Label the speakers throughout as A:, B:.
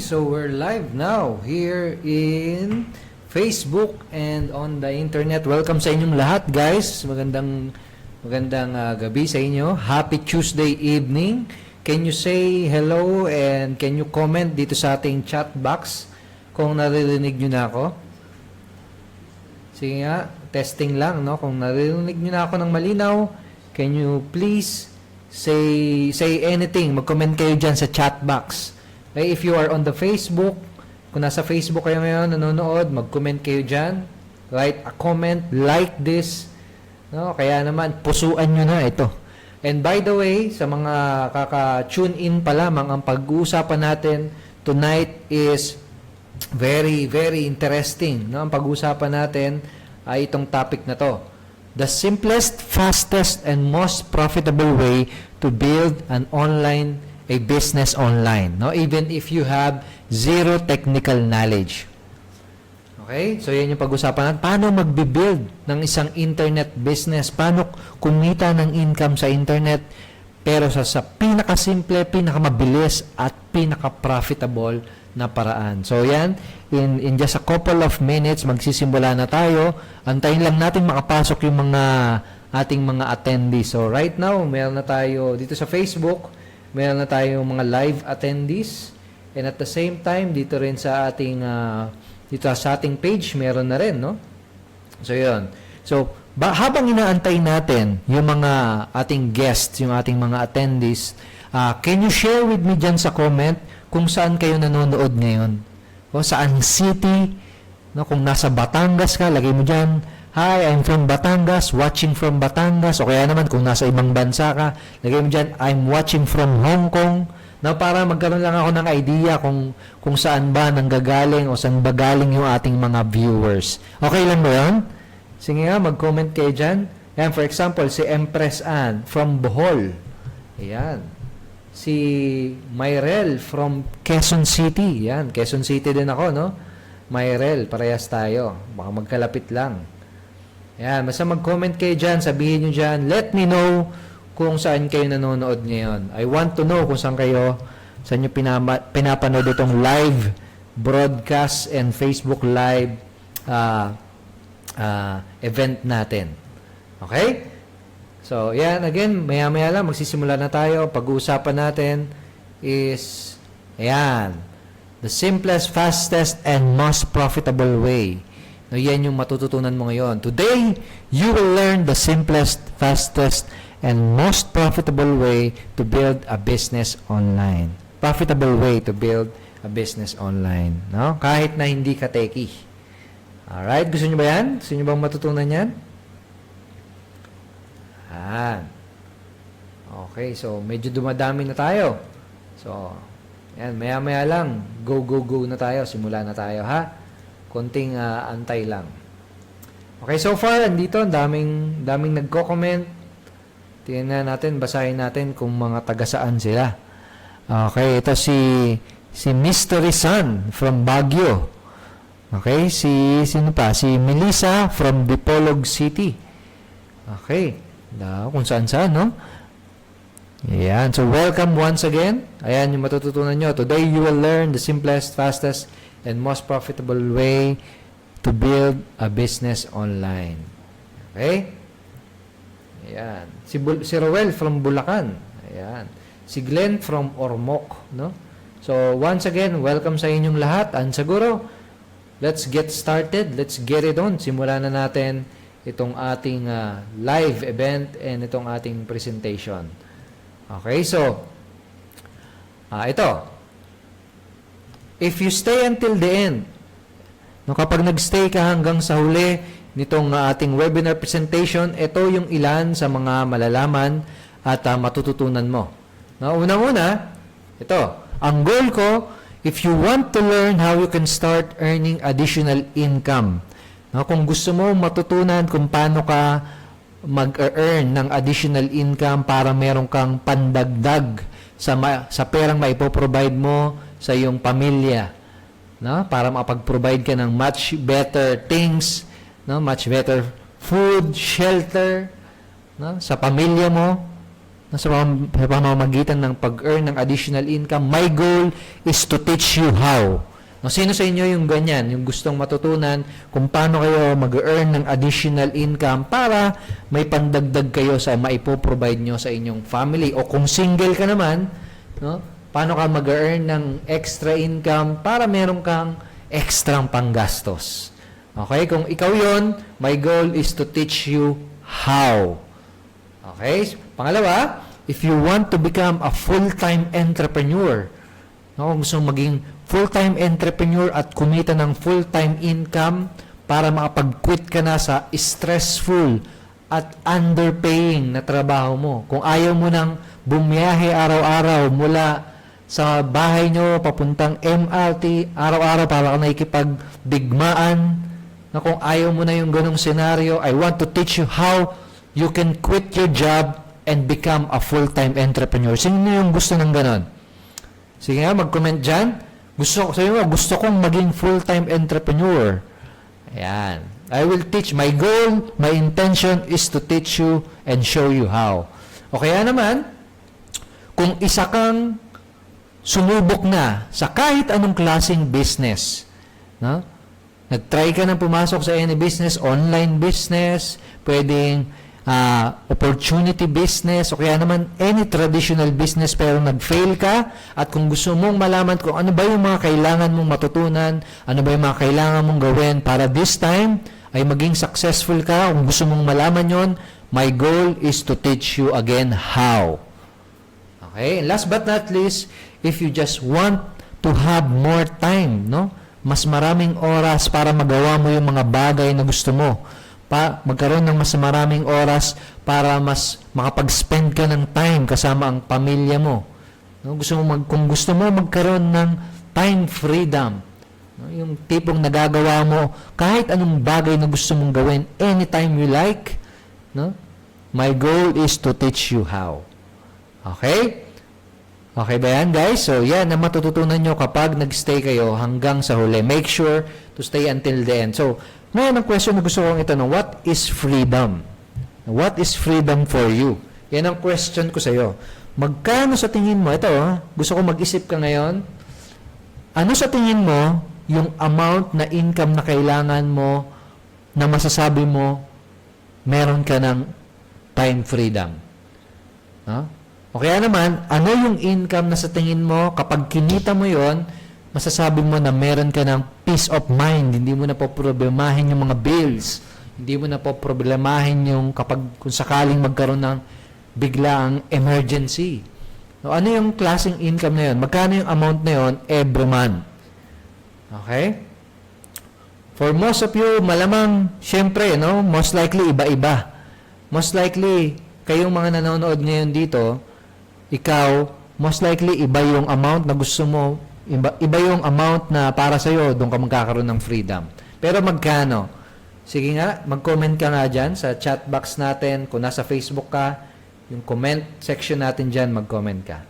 A: so we're live now here in Facebook and on the internet. Welcome sa inyong lahat, guys. Magandang gabi sa inyo. Happy Tuesday evening. Can you say hello and can you comment dito sa ating chat box kung naririnig nyo na ako? Sige nga, testing lang, no? Kung naririnig nyo na ako ng malinaw, can you please say anything? Mag-comment kayo dyan sa chat box. Okay, if you are on the Facebook, kung nasa Facebook kayo ngayon, nanonood, mag-comment kayo dyan. Write a comment, like this. No? Kaya naman, pusuan nyo na ito. And by the way, sa mga kaka-tune in pa lamang, ang pag-uusapan natin tonight is very, very interesting. No? Ang pag-uusapan natin ay itong topic na to. The simplest, fastest, and most profitable way to build a business online, no? Even if you have zero technical knowledge. Okay? So, yan yung pag-usapan natin. Paano magbibuild ng isang internet business? Paano kumita ng income sa internet? Pero sa pinakasimple, pinakamabilis, at pinaka-profitable na paraan. So, yan. In just a couple of minutes, magsisimula na tayo. Antayin lang natin makapasok yung ating mga attendees. So, right now, meron na tayo dito sa Facebook. Meron na tayong mga live attendees. And at the same time, dito rin sa ating page, meron na rin, no? So, yun. So, habang inaantay natin yung mga ating guests, yung ating mga attendees, can you share with me dyan sa comment kung saan kayo nanonood ngayon? O saan city? No? Kung nasa Batangas ka, lagay mo dyan, "Hi, I'm from Batangas, watching from Batangas." O kaya naman, kung nasa ibang bansa ka, lagay mo dyan, "I'm watching from Hong Kong." Na para magkaroon lang ako ng idea kung saan ba nanggagaling o saan ba galing yung ating mga viewers. Okay lang ba yun? Sige nga, mag-comment kayo dyan. Yan, for example, si Empress Ann from Bohol. Ayan. Si Myrel from Quezon City. Yan, Quezon City din ako, no? Myrel, parehas tayo. Baka magkalapit lang. Ayan, basta mag-comment kayo dyan, sabihin nyo dyan, let me know kung saan kayo nanonood ngayon. I want to know kung saan nyo pinapanood itong live broadcast and Facebook live event natin. Okay? So, yan, again, maya-maya lang, magsisimula na tayo. Pag-uusapan natin is, ayan, the simplest, fastest, and most profitable way. No, yan yung matututunan mo ngayon. Today, you will learn the simplest, fastest, and most profitable way to build a business online. Profitable way to build a business online. No? Kahit na hindi ka techie. Alright? Gusto nyo ba yan? Gusto nyo bang matutunan yan? Okay, so medyo dumadami na tayo. So, yan, maya-maya lang. Go na tayo. Simula na tayo, ha? Konting antay lang. Okay, so far, andito, daming nagko-comment. Tingnan natin, basahin natin kung mga taga-saan sila. Okay, ito si Mystery Sun from Baguio. Okay, sino pa? Si Melissa from Dipolog City. Okay, kung saan-saan, no? Ayan, so welcome once again. Ayan yung matututunan nyo. Today, you will learn the simplest, fastest, and most profitable way to build a business online. Okay? Ayan. Si Roel from Bulacan. Ayan. Si Glenn from Ormoc, no? So, once again, welcome sa inyong lahat. And siguro, let's get started. Let's get it on. Simulan na natin itong ating live event and itong ating presentation. Okay, so, ito. If you stay until the end, no, kapag nag-stay ka hanggang sa huli nitong ating webinar presentation, ito yung ilan sa mga malalaman at matututunan mo. No, unang-una, ito. Ang goal ko, if you want to learn how you can start earning additional income, no, kung gusto mo matutunan kung paano ka mag-earn ng additional income para meron kang pandagdag sa perang maipoprovide mo sa iyong pamilya, no? Para makapag-provide ka ng much better things, no? Much better food, shelter, no? Sa pamilya mo, sa pamamagitan ng pag-earn ng additional income. My goal is to teach you how. No, sino sa inyo yung ganyan, yung gustong matutunan kung paano kayo mag-earn ng additional income para may pandagdag kayo sa maipoprovide nyo sa inyong family. O kung single ka naman, no, paano ka mag-earn ng extra income para meron kang extrang panggastos. Okay? Kung ikaw yon, my goal is to teach you how. Okay? Pangalawa, if you want to become a full-time entrepreneur, no, kung gusto maging full-time entrepreneur at kumita ng full-time income para makapag-quit ka na sa stressful at underpaying na trabaho mo. Kung ayaw mo nang bumiyahe araw-araw mula sa bahay nyo papuntang MRT, araw-araw para ka nakikipagdigmaan, na kung ayaw mo na yung ganong senaryo, I want to teach you how you can quit your job and become a full-time entrepreneur. Sino yung gusto ng ganon? Sige nga, mag-comment dyan. Gusto kong maging full-time entrepreneur. Ayan. I will teach. My goal, my intention is to teach you and show you how. O kaya naman, kung isa kang sumubok na sa kahit anong klaseng business, no? Nag-try ka ng pumasok sa any business, online business, pwedeng opportunity business, o kaya naman any traditional business pero nag-fail ka, at kung gusto mong malaman kung ano ba yung mga kailangan mong matutunan, ano ba yung mga kailangan mong gawin para this time ay maging successful ka, kung gusto mong malaman yon, my goal is to teach you again how. Okay? And last but not least, if you just want to have more time, no? Mas maraming oras para magawa mo yung mga bagay na gusto mo. Magkaroon ng mas maraming oras para mas makapag-spend ka ng time kasama ang pamilya mo. No? Kung gusto mo magkaroon ng time freedom, no? Yung tipong nagagawa mo kahit anong bagay na gusto mong gawin anytime you like, no? My goal is to teach you how. Okay? Okay ba yan, guys? So, yan ang matututunan nyo kapag nag-stay kayo hanggang sa huli. Make sure to stay until the end. So, ngayon ang question na gusto kong itanong, what is freedom? What is freedom for you? Yan ang question ko sa iyo. Magkano sa tingin mo, ito, gusto ko mag-isip ka ngayon, ano sa tingin mo yung amount na income na kailangan mo na masasabi mo meron ka ng time freedom? No? O kaya naman, ano yung income na sa tingin mo, kapag kinita mo yon, masasabi mo na meron ka ng peace of mind, hindi mo na po problemahin yung mga bills, hindi mo na po problemahin yung kung sakaling magkaroon ng biglaang emergency. So, ano yung klaseng income na yun? Magkano yung amount na yun every month? Okay? For most of you, malamang, syempre, no? Most likely, iba-iba. Most likely, kayong mga nanonood ngayon dito, ikaw, most likely, iba yung amount na gusto mo, iba yung amount na para sa'yo, doon ka magkakaroon ng freedom. Pero magkano? Sige nga, mag-comment ka nga dyan sa chat box natin. Kung nasa Facebook ka, yung comment section natin dyan, mag-comment ka.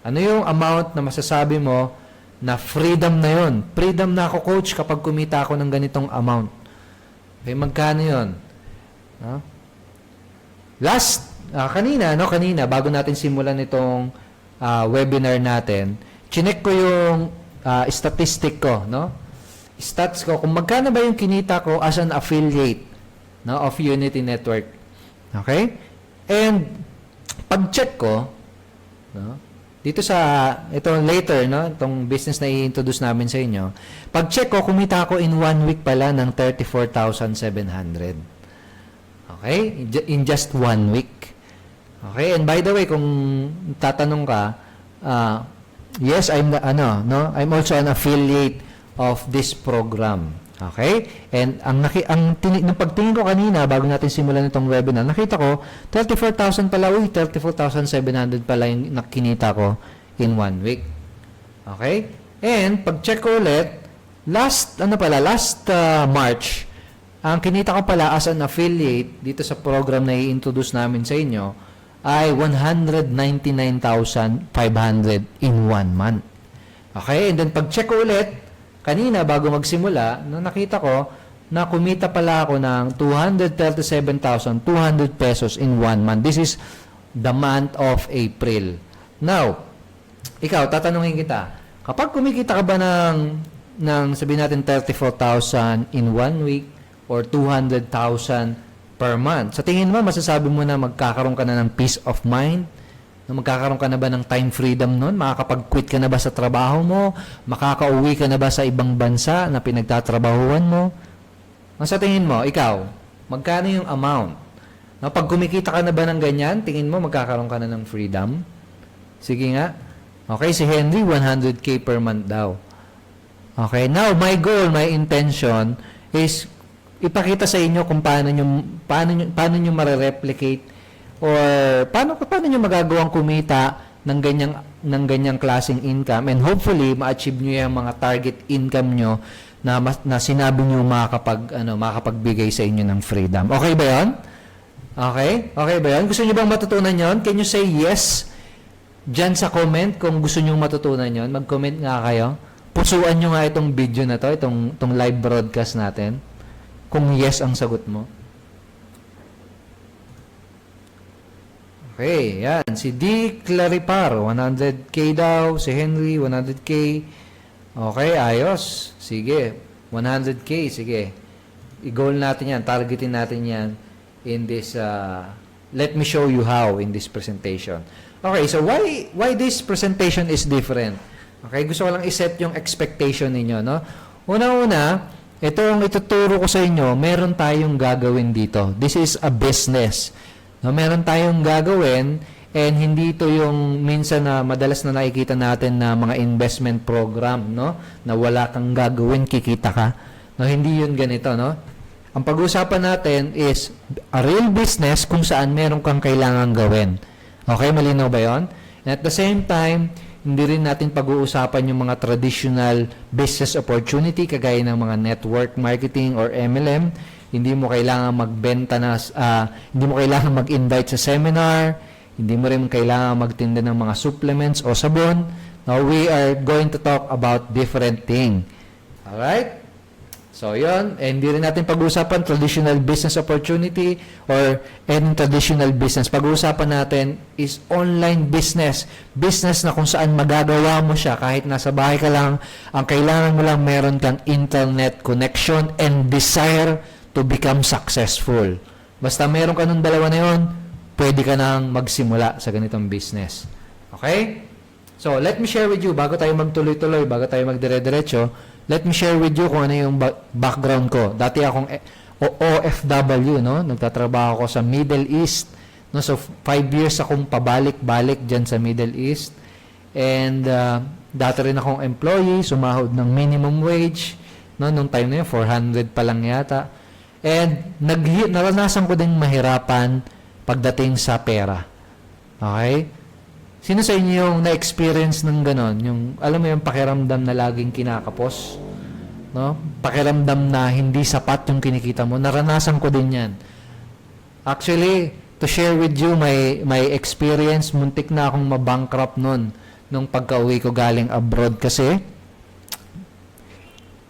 A: Ano yung amount na masasabi mo na freedom na yun? Freedom na ako, coach, kapag kumita ako ng ganitong amount. Okay, magkano yun? No? Kanina, bago natin simulan itong webinar natin, chinek ko yung statistic ko, no? Stats ko, kung magkano ba yung kinita ko as an affiliate, no, of Unity Network. Okay? And pag-check ko, no, dito sa ito later, no, itong business na i-introduce namin sa inyo, pag-check ko, kumita ako in 1 week pala ng 34,700. Okay? In just 1 week. Okay? And by the way, kung tatanong ka, yes, I'm also an affiliate of this program. Okay? And nung pagtingin ko kanina bago natin simulan itong webinar, nakita ko 34,000 pala, 34,700 pala yung nakinita ko in 1 week. Okay? And pag-check ko ulit, last March, ang kinita ko pala as an affiliate dito sa program na i-introduce namin sa inyo ay 199,500 in 1 month. Okay? And then pag-check ko ulit, kanina bago magsimula, nakita ko na kumita pala ako ng 237,200 pesos in 1 month. This is the month of April. Now, ikaw, tatanungin kita, kapag kumikita ka ba ng sabihin natin 34,000 in 1 week or 200,000 per month, sa tingin mo, masasabi mo na magkakaroon ka na ng peace of mind? Na magkakaroon ka na ba ng time freedom nun? Makakapag-quit ka na ba sa trabaho mo? Makakauwi ka na ba sa ibang bansa na pinagtatrabahuan mo? Sa tingin mo, ikaw, magkano yung amount? Na pag kumikita ka na ba ng ganyan, tingin mo magkakaroon ka na ng freedom? Sige nga. Okay, si Henry, 100K per month daw. Okay, now my goal, my intention is ipakita sa inyo kung paano nyo mare-replicate or paano nyo magagawang kumita ng ganyang klaseng income, and hopefully ma-achieve nyo yung mga target income nyo na sinabi nyo makapagbigay sa inyo ng freedom. Okay ba 'yon? Okay? Okay ba 'yon? Gusto niyo bang matutunan 'yon? Can you say yes diyan sa comment kung gusto niyo matutunan 'yon? Mag-comment nga kayo. Pusuan nyo nga itong video na to, itong live broadcast natin. Kung yes ang sagot mo. Okay, yan. Si D. Claripar, 100K daw. Si Henry, 100K. Okay, ayos. Sige, 100K. Sige. I-goal natin yan. Targetin natin yan in this, let me show you how in this presentation. Okay, so why this presentation is different? Okay, gusto ko lang i-set yung expectation ninyo, no? Una-una, ito ang ituturo ko sa inyo, meron tayong gagawin dito. This is a business. No, meron tayong gagawin, and hindi ito yung minsan na madalas na nakikita natin na mga investment program, no? Na wala kang gagawin, kikita ka. No, hindi yun ganito, no? Ang pag-uusapan natin is a real business kung saan meron kang kailangang gawin. Okay, malinaw ba yun? And at the same time, hindi rin natin pag-uusapan yung mga traditional business opportunity kagaya ng mga network marketing or MLM. Hindi mo kailangan magbenta hindi mo kailangan mag-invite sa seminar, hindi mo rin kailangan magtinda ng mga supplements o sabon. Now, we are going to talk about different thing. Alright? So, yun. And hindi rin natin pag-uusapan traditional business opportunity or any traditional business. Pag-uusapan natin is online business. Business na kung saan magagawa mo siya kahit nasa bahay ka lang. Ang kailangan mo lang meron kang internet connection and desire to become successful. Basta meron ka nung dalawa na yun, pwede ka nang magsimula sa ganitong business. Okay? So, let me share with you, bago tayo magtuloy-tuloy, bago tayo magdire-diretso, let me share with you kung ano yung background ko. Dati akong OFW, no? Nagtatrabaho ako sa Middle East. No? So, 5 years akong pabalik-balik dyan sa Middle East. And, dati rin akong employee, sumahod ng minimum wage. No? Nung time na yun, 400 pa lang yata. And naranasan ko din mahirapan pagdating sa pera. Okay? Sino sa inyo yung na-experience ng ganon? Yung, alam mo yung pakiramdam na laging kinakapos? No? Pakiramdam na hindi sapat yung kinikita mo. Naranasan ko din yan. Actually, to share with you my experience, muntik na akong mabankrupt nun nung pagka-uwi ko galing abroad kasi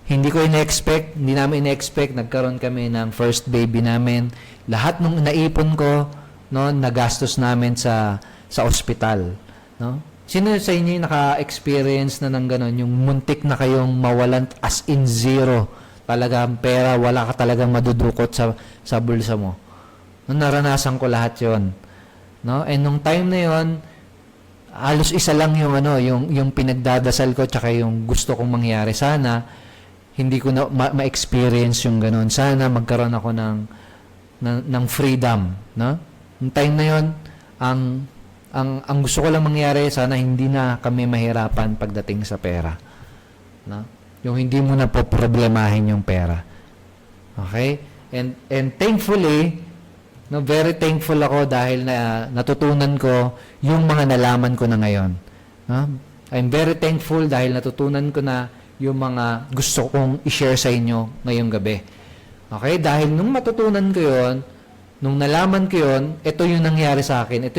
A: hindi namin ina-expect, nagkaroon kami ng first baby namin. Lahat nung naipon ko, no, nagastos namin sa ospital, no? Sino sa inyo yung naka-experience na ng ganon, yung muntik na kayong mawalan as in zero? Talagang pera, wala ka talagang madudukot sa bulsa mo. No, naranasan ko lahat 'yon. No? And nung time na 'yon, halos isa lang yung pinagdadasal ko tsaka yung gusto kong mangyari. Sana hindi ko na ma-experience yung ganun. Sana magkaroon ako ng freedom, no? Yung time na yon, ang gusto ko lang mangyari, sana hindi na kami mahirapan pagdating sa pera, no? Yung hindi mo na poproblemahin yung pera. Okay? And thankfully, no, very thankful ako dahil natutunan ko yung mga nalaman ko na ngayon. No? I'm very thankful dahil natutunan ko na yung mga gusto kong i-share sa inyo ngayong gabi. Okay? Dahil nung matutunan ko yon, nung nalaman ko yon, ito yung nangyari sa akin. Ito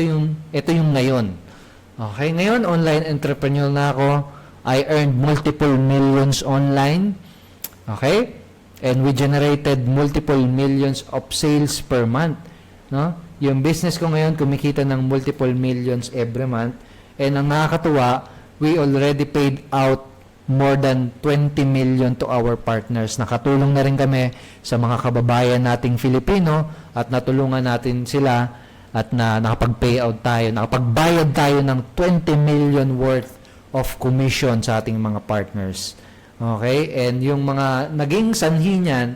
A: yung ngayon. Okay? Ngayon, online entrepreneur na ako. I earned multiple millions online. Okay? And we generated multiple millions of sales per month. No? Yung business ko ngayon kumikita ng multiple millions every month. And ang nakakatuwa, we already paid out more than 20 million to our partners. Nakatulong na rin kami sa mga kababayan nating Filipino at natulungan natin sila at nakapag-payout tayo, nakapagbayad tayo ng 20 million worth of commission sa ating mga partners. Okay? And yung mga naging sanhi niyan,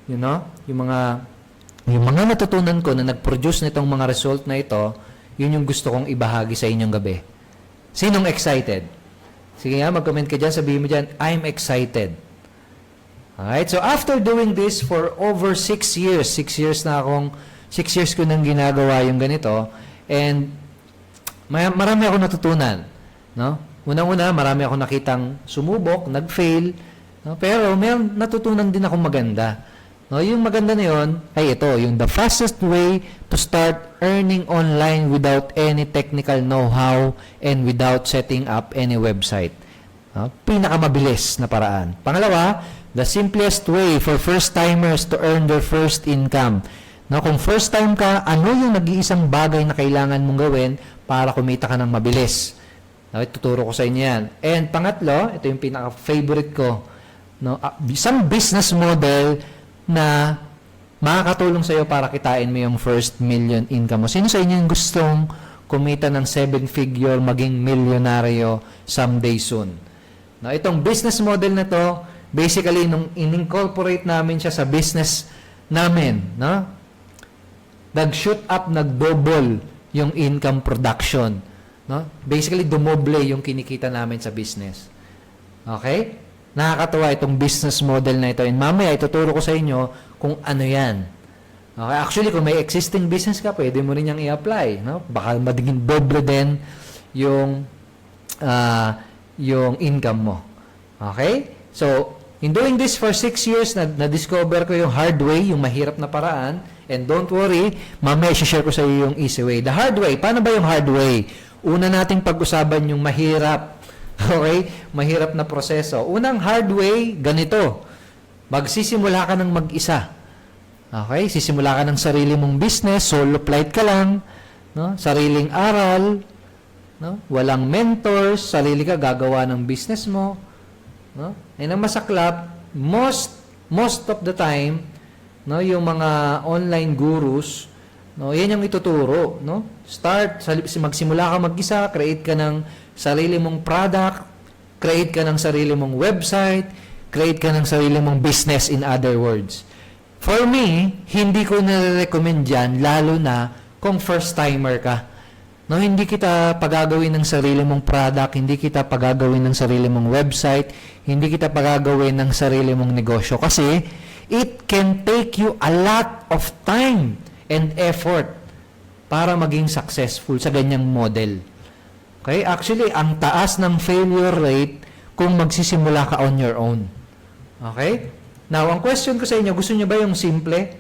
A: yung mga natutunan ko na nag-produce nitong mga result na ito, yun yung gusto kong ibahagi sa inyong gabi. Sinong excited? Sige nga, mag-comment ka dyan, sabihin mo dyan, I'm excited. Alright, so after doing this for over 6 years, 6 years ko nang ginagawa yung ganito, and marami ako natutunan. No? Unang-una, marami ako nakitang sumubok, nag-fail, no? Pero may natutunan din akong maganda. No, yung maganda na yun ay ito, yung the fastest way to start earning online without any technical know-how and without setting up any website. No, pinakamabilis na paraan. Pangalawa, the simplest way for first-timers to earn their first income. No, kung first time ka, ano yung nag-iisang bagay na kailangan mong gawin para kumita ka ng mabilis? No, ituturo ko sa inyo yan. And pangatlo, ito yung pinaka-favorite ko. No, isang business model na makakatulong sa iyo para kitain mo yung first million income mo. Sino sa inyo yung gustong kumita ng 7-figure, maging milyonaryo someday soon? No, itong business model na to, basically, nung in-incorporate namin siya sa business namin, no? Nag-shoot up, nag-double yung income production. No? Basically, dumoble yung kinikita namin sa business. Okay? Nakakatuwa itong business model na ito. And mamaya, ituturo ko sa inyo kung ano yan. Okay? Actually, kung may existing business ka, pwede mo rin yung i-apply. No? Baka magiging doble din yung income mo. Okay? So, in doing this for 6 years, na-discover ko yung hard way, yung mahirap na paraan. And don't worry, mamaya i-share ko sa iyo yung easy way. The hard way, paano ba yung hard way? Una nating pag-usapan yung mahirap. Okay? Mahirap na proseso. Unang hard way, ganito. Magsisimula ka ng mag-isa. Okay? Sisimula ka ng sarili mong business, solo flight ka lang, no? Sariling aral, no? Walang mentors, sarili ka gagawa ng business mo, no? And ang masaklap, most of the time, no, yung mga online gurus, no, yan yung ituturo, no? Magsimula ka mag-isa, create ka ng sarili mong product, create ka ng sarili mong website, create ka ng sarili mong business, in other words. For me, hindi ko nare-recommend yan, lalo na kung first-timer ka. No, hindi kita pagagawin ng sarili mong product, hindi kita pagagawin ng sarili mong website, hindi kita pagagawin ng sarili mong negosyo. Kasi, it can take you a lot of time and effort para maging successful sa ganyang model. Okay? Actually, ang taas ng failure rate kung magsisimula ka on your own. Okay? Now, ang question ko sa inyo, gusto niyo ba yung simple?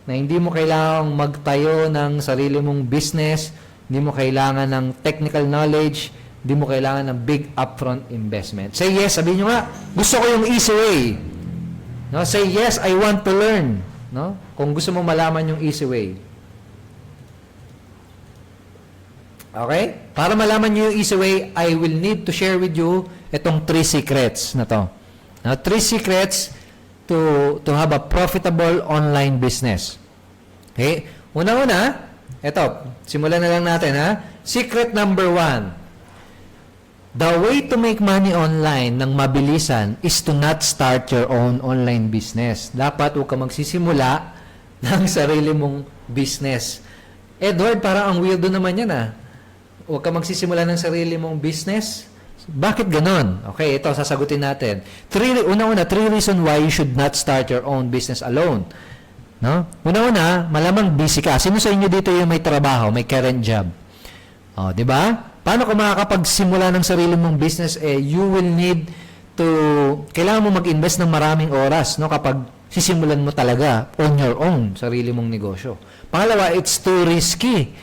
A: Na hindi mo kailangang magtayo ng sarili mong business, hindi mo kailangan ng technical knowledge, hindi mo kailangan ng big upfront investment. Say yes, sabihin nyo nga, gusto ko yung easy way. No? Say yes, I want to learn. No? Kung gusto mo malaman yung easy way. Okay? Para malaman nyo yung easy way, I will need to share with you itong 3 secrets na to. Now, 3 secrets to have a profitable online business. Okay? Una-una, eto, simulan na lang natin, ha? Secret number 1. The way to make money online ng mabilisan is to not start your own online business. Dapat huwag ka magsisimula ng sarili mong business. Edward, parang ang weirdo naman yan, ha? Huwag ka magsisimula ng sarili mong business. Bakit ganon? Okay, ito, sasagutin natin. Una-una, 3 reasons why you should not start your own business alone. No? Una-una, malamang busy ka. Sino sa inyo dito yung may trabaho, may current job? O, di ba? Paano kung makakapagsimula ng sarili mong business, you will need to, kailangan mo mag-invest ng maraming oras, no? Kapag sisimulan mo talaga on your own, sarili mong negosyo. Pangalawa, it's too risky.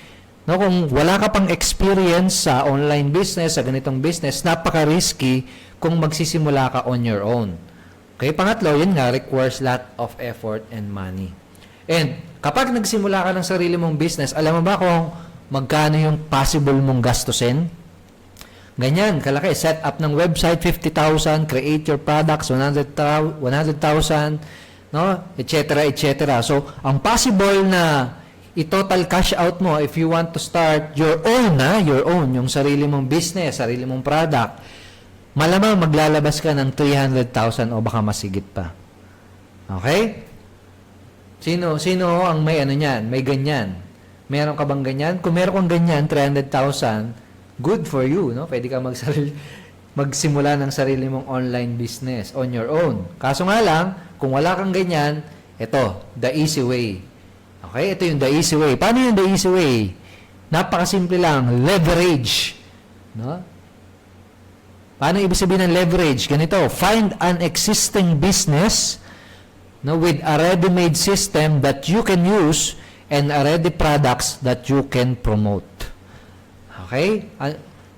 A: No, kung wala ka pang experience sa online business, sa ganitong business, napaka-risky kung magsisimula ka on your own. Okay, pangatlo, yun nga, requires lot of effort and money. And Kapag nagsimula ka ng sarili mong business, alam mo ba kung magkano yung possible mong gastusin? Ganyan, kalaki. Set up ng website, 50,000. Create your products, 100,000, no? etc. etc. So, ang possible na i-total cash out mo if you want to start your own, yung sarili mong business, sarili mong product, malamang maglalabas ka ng 300,000 o baka masigit pa. Okay? Sino ang may ano niyan? May ganyan. Meron ka bang ganyan? Kung meron kang ganyan, 300,000, good for you, no? Pwede ka magsimula ng sarili mong online business on your own. Kaso nga lang, kung wala kang ganyan, ito, the easy way. Okay? Ito yung the easy way. Paano yung the easy way? Napakasimple lang, leverage. No? Paano ibig sabihin ng leverage? Ganito, find an existing business, no, with a ready-made system that you can use and a ready products that you can promote. Okay?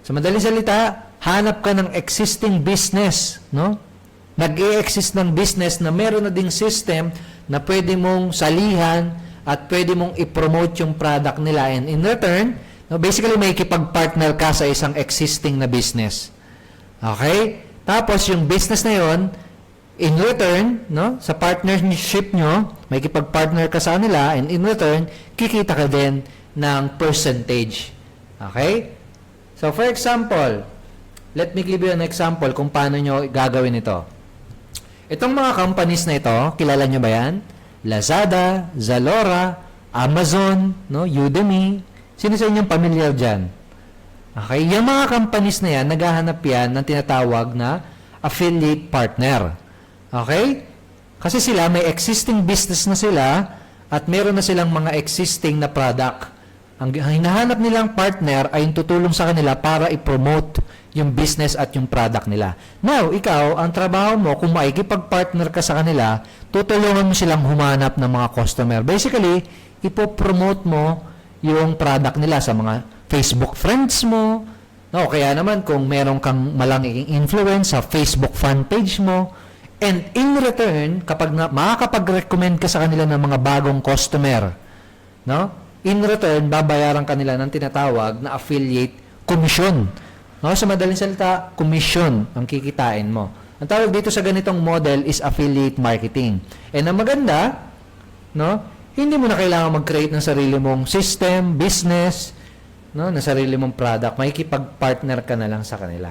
A: Sa madaling salita, hanap ka ng existing business, no? Nag-i-exist ng business na meron na ding system na pwede mong salihan at pwede mong i-promote yung product nila. And in return, no, basically may ikipag-partner ka sa isang existing na business. Okay? Tapos yung business na yon, in return, no, sa partnership nyo, may ikipag-partner ka sa kanila, and in return, kikita ka din ng percentage. Okay? So, for example, let me give you an example kung paano nyo gagawin ito. Itong mga companies na ito, kilala nyo ba yan? Lazada, Zalora, Amazon, no, Udemy. Sino sa inyong familiar dyan? Okay? Yung mga companies na yan, naghahanap yan ng tinatawag na affiliate partner. Okay? Kasi sila, may existing business na sila at meron na silang mga existing na product. Ang hinahanap nilang partner ay yung tutulong sa kanila para i-promote yung business at yung product nila. Now, ikaw, ang trabaho mo, kung maikipag-partner ka sa kanila, tutulungan mo silang humanap ng mga customer. Basically, ipopromote mo yung product nila sa mga Facebook friends mo. No, kaya naman, kung meron kang malaking influence sa Facebook fan page mo, and in return, kapag makakapag-recommend ka sa kanila ng mga bagong customer, no? In return, babayaran kanila ng tinatawag na affiliate commission. No? Sa madaling salita, commission ang kikitain mo. Ang tawag dito sa ganitong model is affiliate marketing. And ang maganda, no? Hindi mo na kailangan mag-create ng sarili mong system, business, no? Na sarili mong product. Makikipag-partner ka na lang sa kanila.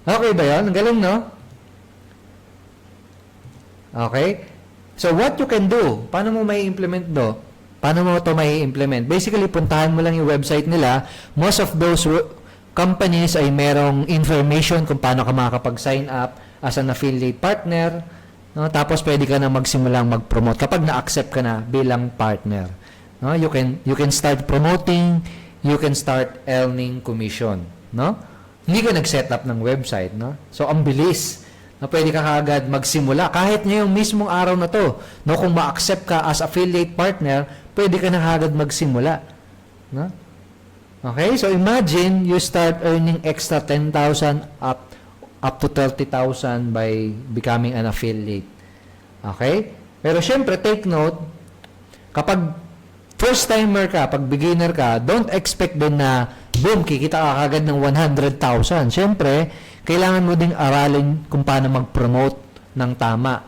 A: Okay ba yun? Ang galing, no? Okay? So, what you can do, paano mo may implement do? Paano mo ito may implement? Basically, puntahan mo lang yung website nila. Most of those companies ay merong information kung paano ka makakapag-sign up as an affiliate partner. No? Tapos, pwede ka na magsimulang mag-promote kapag na-accept ka na bilang partner. No? You can start promoting, you can start earning commission. No? Hindi ka nag-set up ng website. No? So, ang bilis na pwede ka kaagad magsimula. Kahit ngayong mismong araw na to, no, kung ma-accept ka as affiliate partner, pwede ka na kaagad magsimula. No? Okay? So, imagine you start earning extra 10,000 up to 30,000 by becoming an affiliate. Okay? Pero syempre, take note, kapag first-timer ka, pag beginner ka, don't expect din na, boom, kikita ka kagad ng 100,000. Syempre, kailangan mo ding aralin kung paano mag-promote ng tama.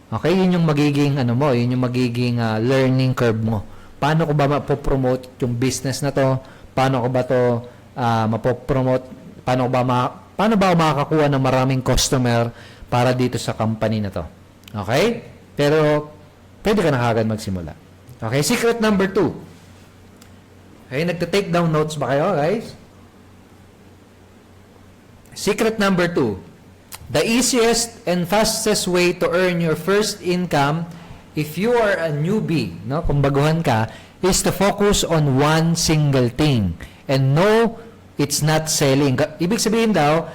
A: Okay? Yun yung magiging, yun yung magiging learning curve mo. Paano ko ba mapopromote yung business na to? Paano ko ba to mapopromote? Paano ba ako makakakuha ng maraming customer para dito sa company na to? Okay? Pero, pwede ka na kagad magsimula. Okay? Secret number 2. Okay? Nagta-take down notes ba kayo, guys? Secret number 2. The easiest and fastest way to earn your first income if you are a newbie, no, kung baguhan ka, is to focus on one single thing. And no, it's not selling. Ibig sabihin daw,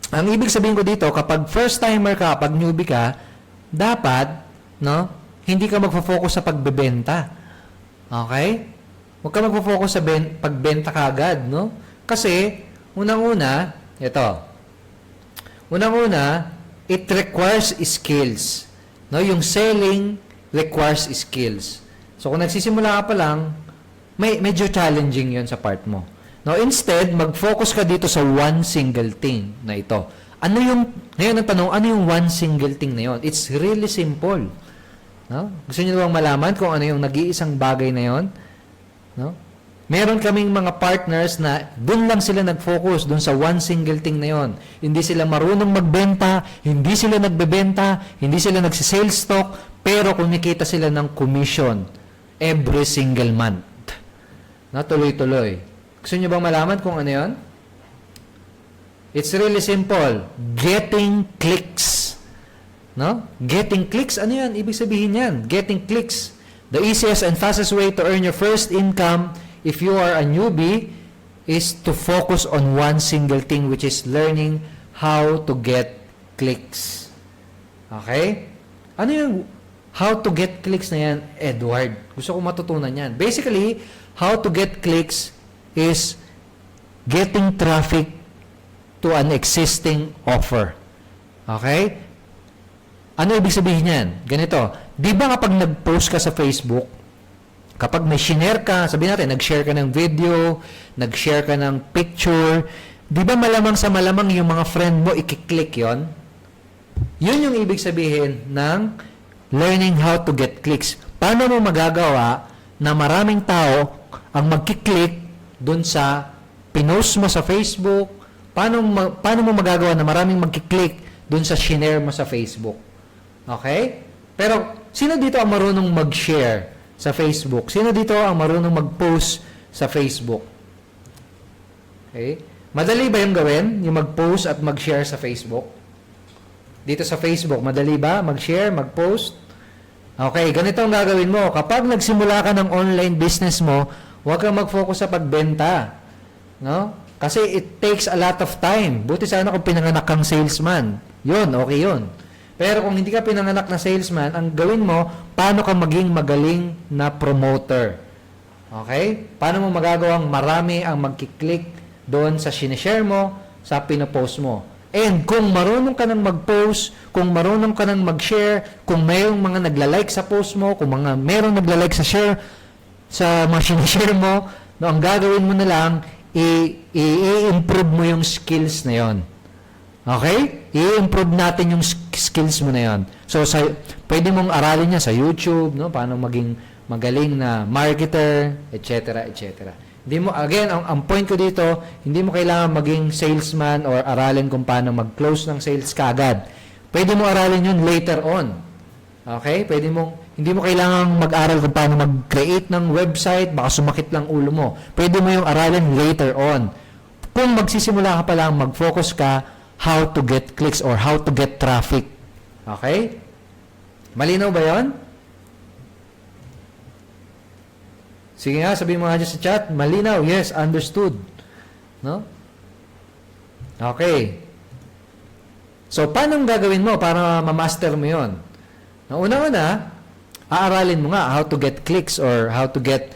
A: ang ibig sabihin ko dito, kapag first timer ka, kapag newbie ka, dapat, no, hindi ka magfo-focus sa pagbebenta. Okay? Huwag ka magfo-focus sa pagbenta kagad, no? Kasi, unang-una, it requires skills. No, yung selling requires skills. So, kung nagsisimula ka pa lang, medyo challenging yon sa part mo. Now, instead, mag-focus ka dito sa one single thing na ito. Ngayon ang tanong, ano yung one single thing na yon? It's really simple. No? Gusto niyo bang malaman kung ano yung nag-iisang bagay na yon? No? Meron kaming mga partners na dun lang sila nag-focus, dun sa one single thing na yon. Hindi sila marunong magbenta, hindi sila nagbebenta, hindi sila nagsi-sales stock, pero kumikita sila ng commission every single month. Na tuloy-tuloy. Gusto niyo bang malaman kung ano yon? It's really simple. Getting clicks. No? Getting clicks, ano yan? Ibig sabihin yan. Getting clicks. The easiest and fastest way to earn your first income if you are a newbie is to focus on one single thing, which is learning how to get clicks. Okay? Ano yung how to get clicks na yan, Edward? Gusto ko matutunan yan. Basically, how to get clicks is getting traffic to an existing offer. Okay? Ano ibig sabihin yan? Ganito. Di ba kapag nag-post ka sa Facebook, kapag may share ka, sabihin natin, nag-share ka ng video, nag-share ka ng picture, di ba malamang sa malamang yung mga friend mo, ikiklik yon? Yun yung ibig sabihin ng learning how to get clicks. Paano mo magagawa na maraming tao ang magkiklik dun sa pinost mo sa Facebook? Paano mo magagawa na maraming magkiklik dun sa share mo sa Facebook? Okay? Pero, sino dito ang marunong mag-share sa Facebook? Sino dito ang marunong mag-post sa Facebook? Okay? Madali ba yung gawin? Yung mag-post at mag-share sa Facebook? Dito sa Facebook, madali ba? Mag-share, mag-post? Okay, ganito ang gagawin mo. Kapag nagsimula ka ng online business mo, huwag kang mag-focus sa pagbenta. No? Kasi it takes a lot of time. Buti sana kung pinanganak kang salesman. Yun, okay yun. Pero kung hindi ka pinanganak na salesman, ang gawin mo, paano ka maging magaling na promoter? Okay? Paano mo magagawang marami ang magkiklik doon sa sinishare mo, sa pinopost mo? And kung marunong ka nang mag-post, kung marunong ka nang mag-share, kung mayroong mga nagla-like sa post mo, kung mayroong nagla-like sa share, sa mga sinishare mo, no, ang gagawin mo na lang, i-improve mo yung skills na yon. Okay? I-improve natin yung skills mo na yon. So, pwede mong aralin niya sa YouTube, no? Paano maging magaling na marketer, etc., etc. Hindi mo, again, ang point ko dito, hindi mo kailangan maging salesman or aralin kung paano mag-close ng sales kaagad. Pwede mo aralin yun later on. Okay? Hindi mo kailangan mag-aral kung paano mag-create ng website, baka sumakit lang ulo mo. Pwede mo yung aralin later on. Kung magsisimula ka pa lang, mag-focus ka how to get clicks or how to get traffic. Okay? Malinaw ba yon? Sige nga, sabihin mo nga dyan sa chat, malinaw, yes, understood. No? Okay. So, paano gagawin mo para ma-master mo yon? Una-una, aaralin mo nga how to get clicks or how to get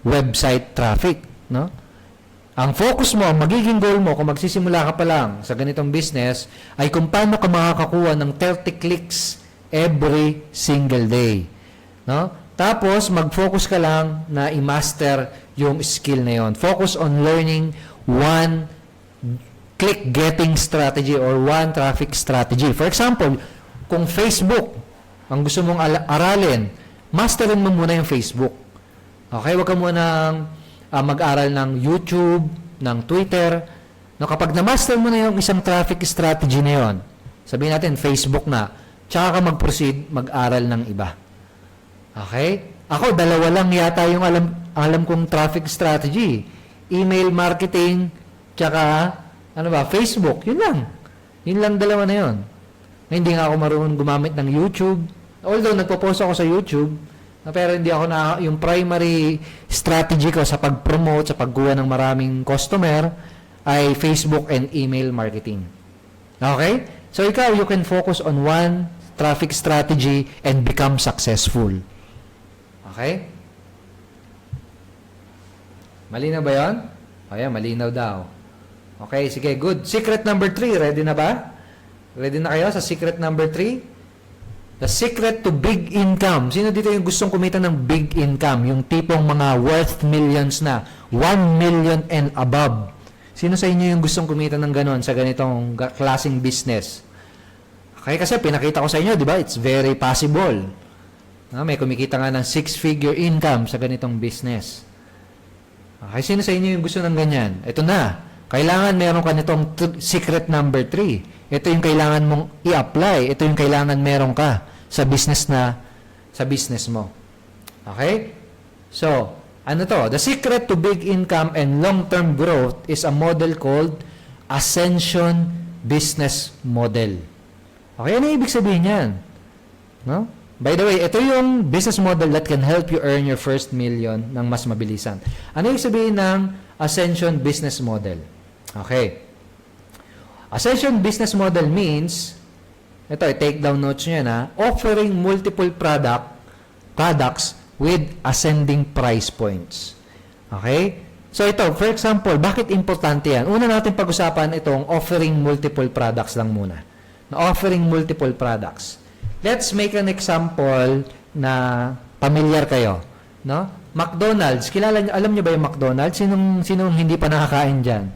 A: website traffic. No? Ang focus mo, ang magiging goal mo, kung magsisimula ka pa lang sa ganitong business, ay kung paano ka makakakuha ng 30 clicks every single day. No? Tapos, mag-focus ka lang na i-master yung skill na yon. Focus on learning one click getting strategy or one traffic strategy. For example, kung Facebook ang gusto mong aralin, masterin mo muna yung Facebook. Okay? Huwag ka munang mag-aral ng YouTube, ng Twitter. No, kapag na-master mo na yung isang traffic strategy na yon, sabihin natin, Facebook na, tsaka ka mag-proceed, mag-aral ng iba. Okay? Ako, dalawa lang yata yung alam kong traffic strategy. Email marketing, tsaka, Facebook. Yun lang. Yun lang dalawa na yun. Hindi nga ako marunong gumamit ng YouTube. Although, nagpo-post ako sa YouTube, pero hindi ako yung primary strategy ko sa pag-promote, sa pagkuha ng maraming customer, ay Facebook and email marketing. Okay? So, ikaw, you can focus on one traffic strategy and become successful. Okay? Malinaw ba yun? Ayan, malinaw daw. Okay, sige, good. Secret number 3, ready na ba? Ready na kayo sa secret number 3? The secret to big income. Sino dito yung gustong kumita ng big income? Yung tipong mga worth millions na. 1 million and above. Sino sa inyo yung gustong kumita ng ganon sa ganitong klaseng business? Okay, kasi pinakita ko sa inyo, di ba? It's very possible. May kumikita nga ng 6-figure income sa ganitong business. Okay, sino sa inyo yung gusto ng ganyan? Ito na. Kailangan meron ka nitong secret number 3. Ito yung kailangan mong i-apply. Ito yung kailangan meron ka sa business mo. Okay? So, ano to? The secret to big income and long-term growth is a model called Ascension Business Model. Okay, ano ibig sabihin yan? No? By the way, ito yung business model that can help you earn your first million ng mas mabilisan. Ano ibig sabihin ng Ascension Business Model? Okay. Ascension Business Model means, ito, i-take down notes nyo yan ha, offering multiple products with ascending price points. Okay? So ito, for example, bakit importante yan? Una natin pag-usapan itong offering multiple products lang muna. Offering multiple products. Let's make an example na familiar kayo. No? McDonald's. Kilala nyo, alam nyo ba yung McDonald's? Sinong hindi pa nakakain dyan?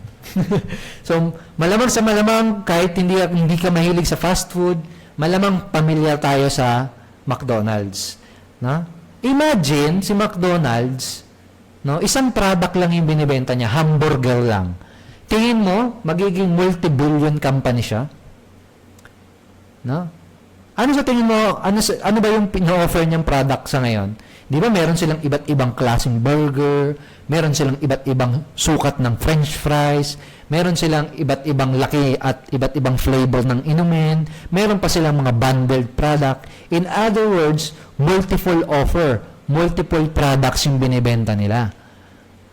A: So, malamang sa malamang, kahit hindi ka mahilig sa fast food, malamang pamilyar tayo sa McDonald's. No? Imagine, si McDonald's, no, isang product lang yung binibenta niya, hamburger lang. Tingin mo, magiging multi-billion company siya? No? Ano sa tingin mo, ano ba yung pino-offer niyang product sa ngayon? Di ba meron silang iba't ibang klaseng burger, meron silang iba't ibang sukat ng french fries, meron silang iba't ibang laki at iba't ibang flavor ng inumin, meron pa silang mga bundled product. In other words, multiple offer, multiple products yung binibenta nila.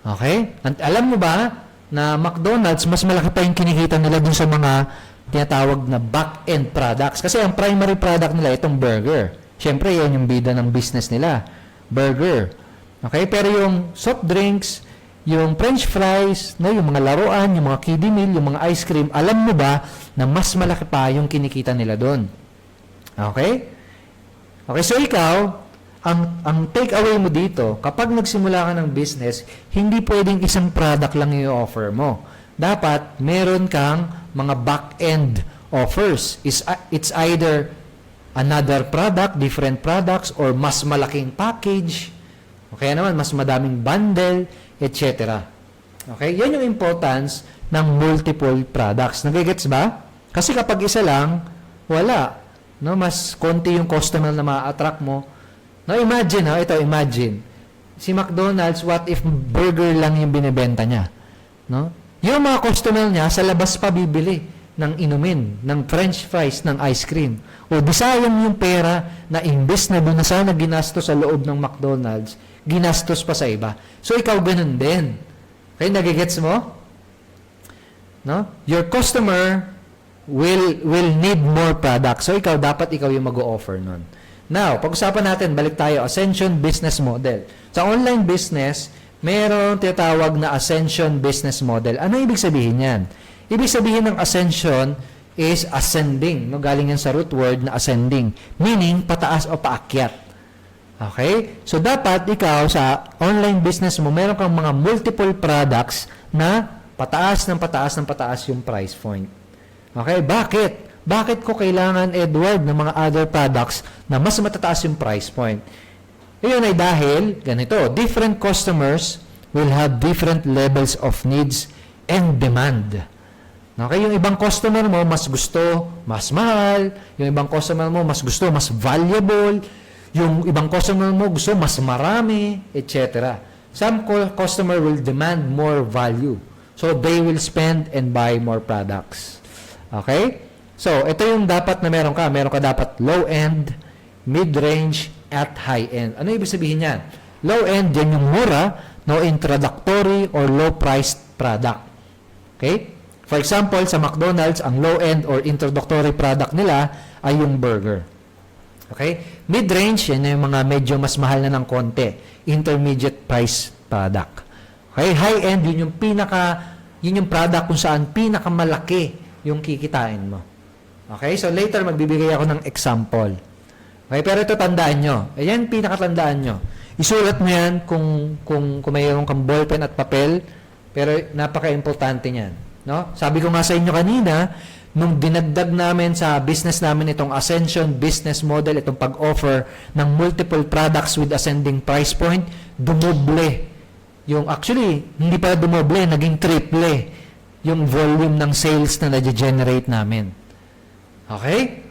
A: Okay? At alam mo ba na McDonald's, mas malaki pa yung kinikita nila dun sa mga tinatawag na back-end products. Kasi ang primary product nila, itong burger. Siyempre, yan yung bida ng business nila. Burger. Okay? Pero yung soft drinks, yung french fries, no, yung mga laruan, yung mga kiddie meal, yung mga ice cream, alam mo ba na mas malaki pa yung kinikita nila doon? Okay? Okay, so ikaw, ang take away mo dito, kapag nagsimula ka ng business, hindi pwedeng isang product lang i-offer mo. Dapat, meron kang mga back-end offers. It's either another product, different products, or mas malaking package, o kaya naman, mas madaming bundle, etc. Okay? Yan yung importance ng multiple products. Nagigets ba? Kasi kapag isa lang, wala. No? Mas konti yung customer na ma-attract mo. No, imagine. Si McDonald's, what if burger lang yung binibenta niya? No? Yung mga customer niya, sa labas pa bibili ng inumin, ng french fries, ng ice cream. O di sayang yung pera na imbes na doon na sana ginastos sa loob ng McDonald's, ginastos pa sa iba. So, ikaw ganun din. Okay, nagigets mo? No? Your customer will need more products. So, dapat ikaw yung mag-o-offer nun. Now, pag-usapan natin, balik tayo, Ascension Business Model. Sa online business, mayroong tinatawag na Ascension Business Model. Ano ibig sabihin yan? Ibig sabihin ng ascension is ascending. No? Galing yan sa root word na ascending. Meaning, pataas o paakyat. Okay? So, dapat ikaw sa online business mo, meron kang mga multiple products na pataas ng pataas yung price point. Okay? Bakit? Bakit ko kailangan, Edward, ng mga other products na mas matataas yung price point? Iyon ay dahil, ganito, different customers will have different levels of needs and demand. Okay, yung ibang customer mo, mas gusto, mas mahal. Yung ibang customer mo, mas gusto, mas valuable. Yung ibang customer mo, gusto, mas marami, etc. Some customer will demand more value. So, they will spend and buy more products. Okay? So, ito yung dapat na meron ka. Meron ka dapat low-end, mid-range, at high-end. Ano ibig sabihin yan? Low-end, yan yung mura, no introductory or low-priced product. Okay? For example, sa McDonald's, ang low-end or introductory product nila ay yung burger. Okay? Mid-range, yan yung mga medyo mas mahal na ng konti. Intermediate price product. Okay? High-end, yun yung product kung saan pinakamalaki yung kikitain mo. Okay? So, later, magbibigay ako ng example. Okay, pero ito tandaan nyo. Ayan, pinakatandaan nyo. Isulat mo yan kung mayroon kang ballpen at papel, pero napaka-importante niyan. No? Sabi ko nga sa inyo kanina, nung dinagdag namin sa business namin itong Ascension business model, itong pag-offer ng multiple products with ascending price point, dumoble. Actually, hindi pa dumoble, naging triple yung volume ng sales na na-generate namin. Okay?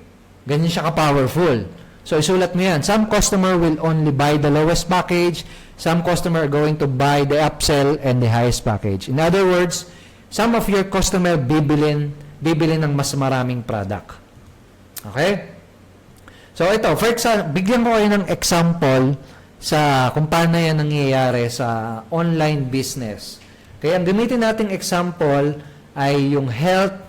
A: Ganyan siya ka-powerful. So, isulat mo yan. Some customer will only buy the lowest package. Some customer are going to buy the upsell and the highest package. In other words, some of your customer bibilin ng mas maraming product. Okay? So, ito. For example, bigyan ko kayo ng example sa kung paano yan nangyayari sa online business. Kaya ang gamitin nating example ay yung health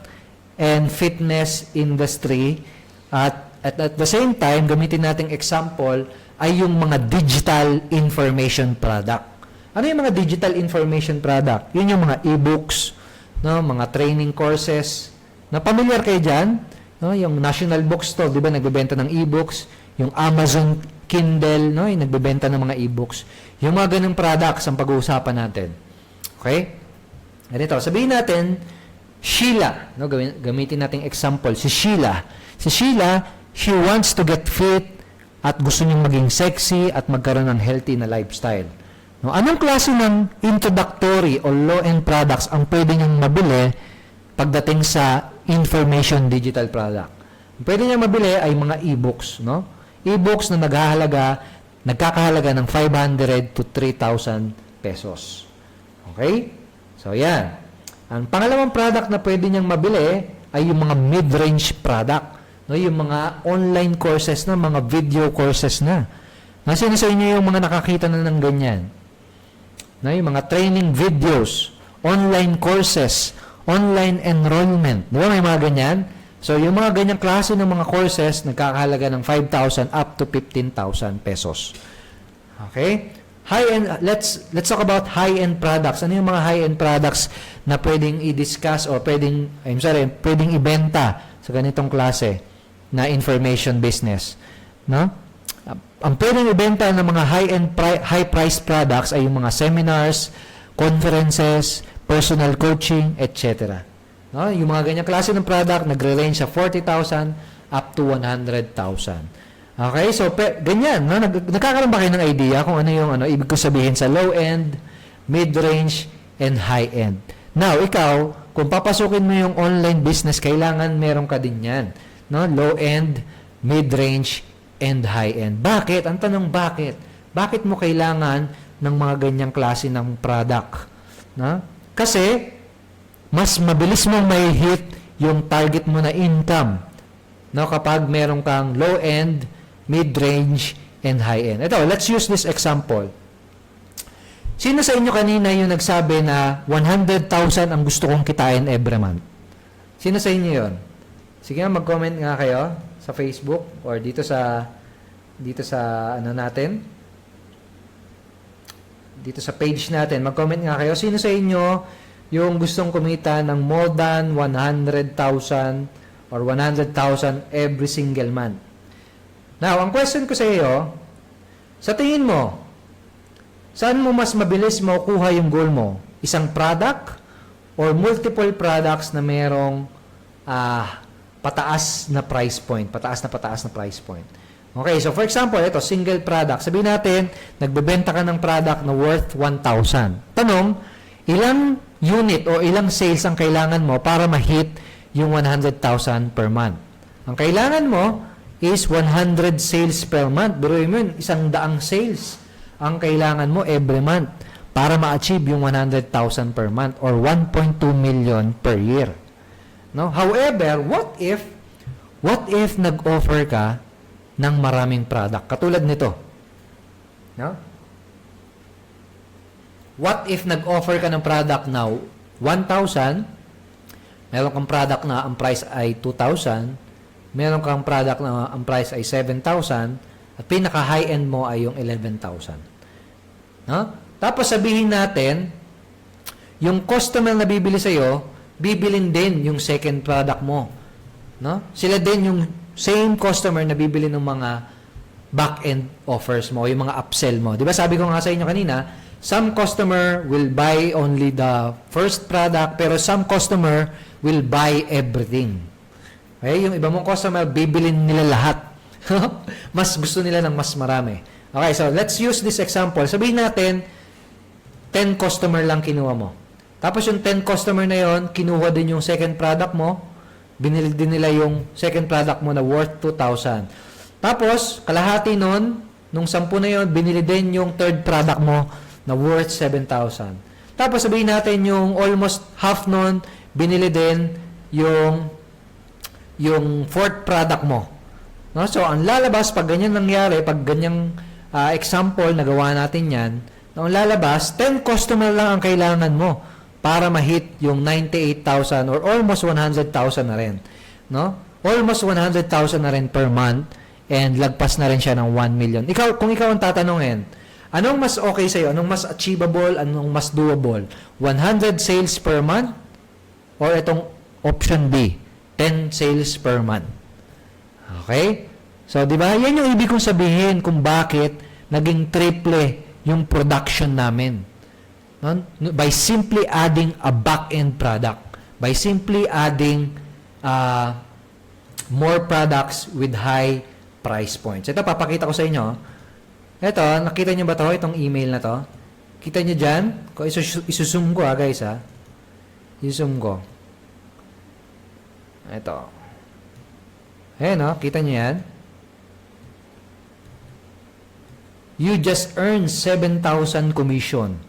A: and fitness industry at the same time, gamitin nating example ay yung mga digital information product. Ano yung mga digital information product? Yun yung mga e-books, no, mga training courses. Na familiar kayo dyan? No, yung National Bookstore, di ba, nagbebenta ng e-books. Yung Amazon Kindle, no, yung nagbebenta ng mga e-books. Yung mga ganung products ang pag-uusapan natin. Okay? Ganito, sabihin natin, Sheila, no, gamitin nating example, si Sheila. Si Sheila, she wants to get fit at gusto niyang maging sexy at magkaroon ng healthy na lifestyle. No, anong klase ng introductory o low-end products ang pwede niyang mabili pagdating sa information digital product? Ang pwede niyang mabili ay mga e-books, no? E-books na nagkakahalaga ng 500 to 3,000 pesos. Okay? So, yan. Ang pangalawang product na pwede niyang mabili ay yung mga mid-range product. No, yung mga online courses na, mga video courses na. Nasino sa inyo yung mga nakakita na ng ganyan? No, yung mga training videos, online courses, online enrollment. Di ba may mga ganyan? So, yung mga ganyang klase ng mga courses, nagkakahalaga ng 5,000 up to 15,000 pesos. Okay? High-end, let's talk about high-end products. Ano yung mga high-end products na pwedeng i-discuss o pwedeng ibenta sa ganitong klase na information business, no? Ang pwedeng ibenta ng mga high-price products ay yung mga seminars, conferences, personal coaching, etc. No? Yung mga ganyang klase ng product nagre-range sa 40,000 up to 100,000. Okay? So ganyan, no? Nagkakaroon ba kayo ng idea kung ano yung ibig ko sabihin sa low-end, mid-range, and high-end? Now, ikaw, kung papasukin mo yung online business, kailangan meron ka din yan. No? Low-end, mid-range, and high-end. Bakit? Ang tanong, bakit? Bakit mo kailangan ng mga ganyang klase ng product? No? Kasi, mas mabilis mong may hit yung target mo na income. No? Kapag meron kang low-end, mid-range, and high-end. Ito, let's use this example. Sino sa inyo kanina yung nagsabi na 100,000 ang gusto kong kitain every month? Sino sa inyo yun? Sige nga, mag-comment nga kayo sa Facebook or dito sa natin. Dito sa page natin, mag-comment nga kayo. Sino sa inyo yung gustong kumita ng more than 100,000 or 100,000 every single month? Now, ang question ko sa iyo, sa tingin mo, saan mo mas mabilis makukuha yung goal mo? Isang product or multiple products na merong pataas na price point? Pataas na price point. Okay, so for example, ito, single product. Sabihin natin, nagbebenta ka ng product na worth 1,000. Tanong, ilang unit o ilang sales ang kailangan mo para ma-hit yung 100,000 per month? Ang kailangan mo is 100 sales per month. Biruin mo yun, 100 sales ang kailangan mo every month para ma-achieve yung 100,000 per month or 1.2 million per year. No? However, what if nag-offer ka ng maraming product? Katulad nito. No? What if nag-offer ka ng product now 1,000, meron kang product na ang price ay 2,000, meron kang product na ang price ay 7,000, at pinaka-high-end mo ay yung 11,000. No? Tapos sabihin natin, yung customer na bibili sa'yo, bibilin din yung second product mo. No? Sila din yung same customer na bibili ng mga back-end offers mo, yung mga upsell mo. Di ba sabi ko nga sa inyo kanina, some customer will buy only the first product, pero some customer will buy everything. Okay? Yung iba mong customer, bibilin nila lahat. Mas gusto nila ng mas marami. Okay, so let's use this example. Sabihin natin, 10 customer lang kinuha mo. Tapos yung 10 customer na yon, kinuha din yung second product mo, binili din nila yung second product mo na worth 2,000. Tapos, kalahati nun, nung 10 na yon, binili din yung third product mo na worth 7,000. Tapos sabihin natin yung almost half nun, binili din yung fourth product mo. No? So, ang lalabas, pag ganyan nangyari, pag ganyang example, nagawa natin yan, ang lalabas, 10 customer lang ang kailangan mo para ma-hit yung 98,000 or almost 100,000 na rin. No? Almost 100,000 na rin per month and lagpas na rin siya ng 1 million. Kung ikaw ang tatanungin, anong mas okay sa'yo? Anong mas achievable? Anong mas doable? 100 sales per month or itong option B, 10 sales per month? Okay? So, di ba? Yan yung ibig kong sabihin kung bakit naging triple yung production namin. No? By simply adding a back-end product. By simply adding more products with high price points. Ito, papakita ko sa inyo. Ito, nakita nyo ba ito? Itong email na to. Kita nyo dyan? Isusum ko guys Isusum ko. Ito. Ayan kita nyo yan? You just earned 7,000 commission.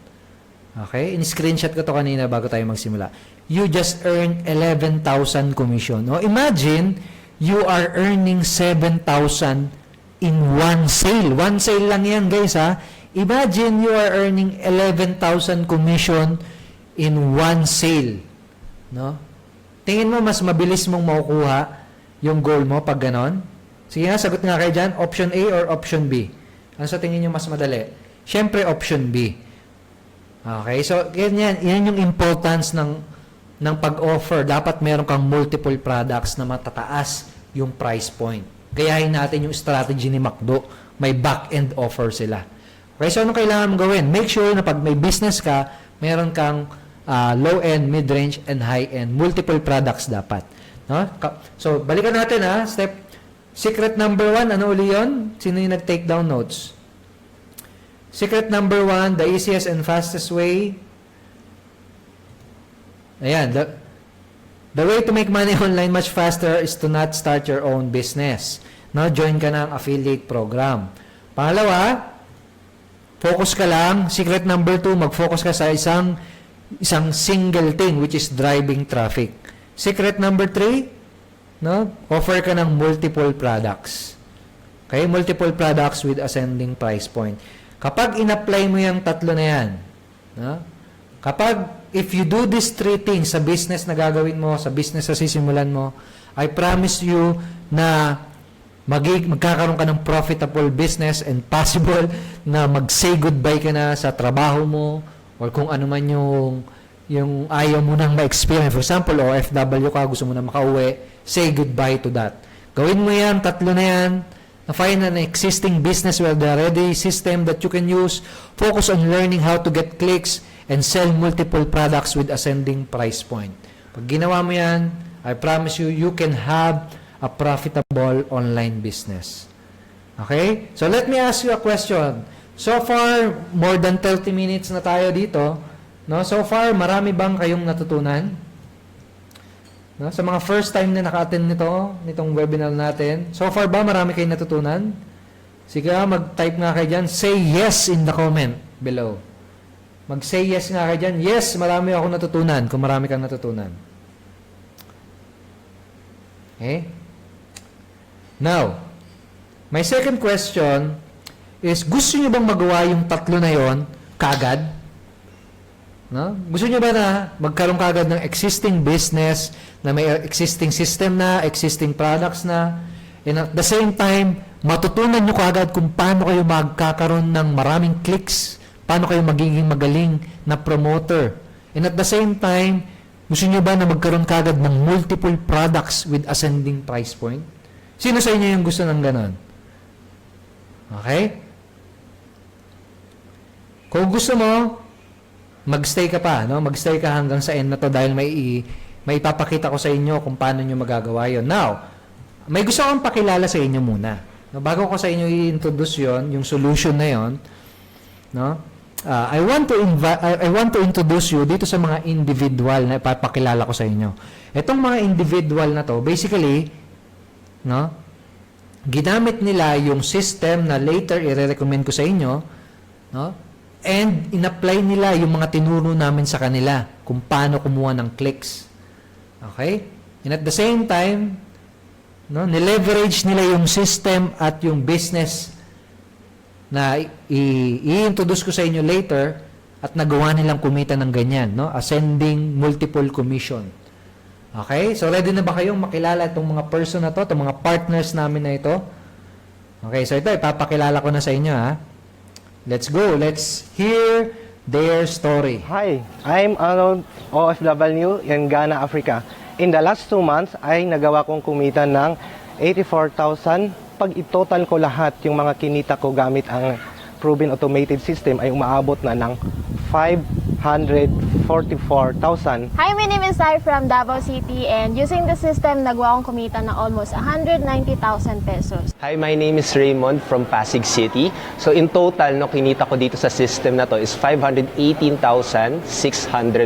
A: Okay? In-screenshot ko to kanina bago tayo magsimula. You just earned 11,000 commission. No? Imagine, you are earning 7,000 in one sale. One sale lang yan, guys, Imagine, you are earning 11,000 commission in one sale. No? Tingin mo, mas mabilis mong makukuha yung goal mo pag ganon? Sige nga, sagot nga kayo dyan. Option A or option B? Ano sa tingin nyo mas madali? Siyempre, option B. Okay, so yan yung importance ng pag-offer. Dapat meron kang multiple products na matataas yung price point. Gayahin natin yung strategy ni McDo. May back-end offer sila. Okay, so anong kailangan mong gawin? Make sure na pag may business ka, meron kang low-end, mid-range, and high-end. Multiple products dapat. No? So, balikan natin secret number 1, ano uli yun? Sino yung nag-take down notes? Secret number 1, the easiest and fastest way. Ayan, the way to make money online much faster is to not start your own business. No, join ka ng affiliate program. Pangalawa, focus ka lang. Secret number 2, mag-focus ka sa isang single thing which is driving traffic. Secret number 3, no, offer ka ng multiple products. Okay, multiple products with ascending price point. Kapag in-apply mo yung tatlo na yan, no? If you do these 3 things sa business na gagawin mo, sa business na sisimulan mo, I promise you na magkakaroon ka ng profitable business and possible na mag-say goodbye ka na sa trabaho mo or kung ano man yung ayaw mo nang ma-experience. For example, OFW ka, gusto mo na makauwi, say goodbye to that. Gawin mo yan, tatlo na yan. Find an existing business with a ready system that you can use. Focus on learning how to get clicks and sell multiple products with ascending price point. Pag ginawa mo yan, I promise you, you can have a profitable online business. Okay? So let me ask you a question. So far, more than 30 minutes na tayo dito. No? So far, marami bang kayong natutunan? No? Sa mga first time na naka-attend nitong webinar natin, so far ba marami kayong natutunan? Sige, mag-type nga kayo dyan. Say yes in the comment below. Mag-say yes nga kayo dyan. Yes, marami ako natutunan kung marami kang natutunan. Okay? Now, my second question is, gusto nyo bang magawa yung tatlo na yon kagad? No? Gusto nyo ba na magkaroon kagad ng existing business, na may existing system na, existing products na, and at the same time, matutunan nyo kagad kung paano kayo magkakaroon ng maraming clicks, paano kayo magiging magaling na promoter. And at the same time, gusto nyo ba na magkaroon kagad ng multiple products with ascending price point? Sino sa inyo yung gusto ng ganon? Okay? Kung gusto mo, magstay ka pa, no? Magstay ka hanggang sa end na to dahil may ipapakita ko sa inyo kung paano nyo magagawa yon. Now, may gusto akong pakilala sa inyo muna. No, bago ko sa inyo i-introduce yon, yung solution na yon, no? I want to introduce you dito sa mga individual na ipapakilala ko sa inyo. Itong mga individual na to, basically, no? Ginamit nila yung system na later i-recommend ko sa inyo, no? And in-apply nila yung mga tinuro namin sa kanila kung paano kumuha ng clicks. Okay? And at the same time, no, nileverage nila yung system at yung business na i-introduce ko sa inyo later at nagawa nilang kumita ng ganyan, no? Ascending multiple commission. Okay? So, ready na ba kayong makilala itong mga person na to, itong mga partners namin na ito? Okay, so ito, ipapakilala ko na sa inyo, ha? Let's go. Let's hear their story.
B: Hi, I'm Arnold, OFW in Ghana, Africa. In the last 2 months, ay nagawa kong kumita ng 84,000. Pag i-total ko lahat yung mga kinita ko gamit ang proven automated system ay umaabot na ng 544,000.
C: Hi, my name is Sai from Davao City, and using the system, nagawa akong kumita ng almost 190,000 pesos.
D: Hi, my name is Raymond from Pasig City. So in total, no, kinita ko dito sa system na to is 518,600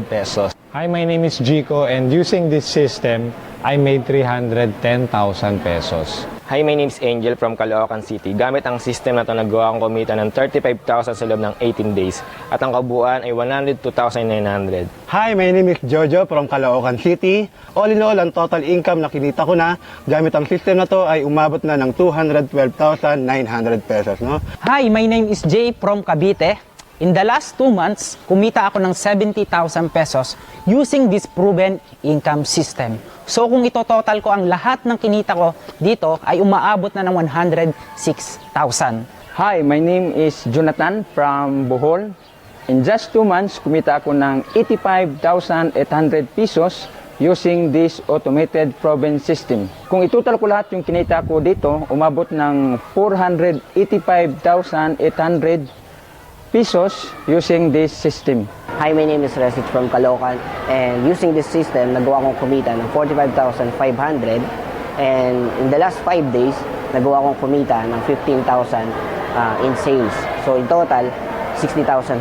D: pesos.
E: Hi, my name is Jico, and using this system, I made 310,000 pesos.
F: Hi, my name is Angel from Caloocan City. Gamit ang system na ito, nagawa akong kumita ng 35,000 sa loob ng 18 days. At ang kabuuan ay 102,900.
G: Hi, my name is Jojo from Caloocan City. All in all, ang total income na kinita ko na gamit ang system na to ay umabot na ng 212,900 pesos. No?
H: Hi, my name is Jay from Cavite. In the last 2 months, kumita ako ng 70,000 pesos using this proven income system. So kung ito-total ko ang lahat ng kinita ko dito ay umaabot na ng 106,000.
I: Hi, my name is Jonathan from Bohol. In just 2 months, kumita ako ng 85,800 pesos using this automated proven system. Kung itotal ko lahat yung kinita ko dito, umabot ng 485,800 pesos using this system.
J: Hi, my name is Resit from Caloocan, and using this system, nagawa kong kumita ng 45,500, and in the last 5 days, nagawa kong kumita ng 15,000 in sales. So in total, 60,500.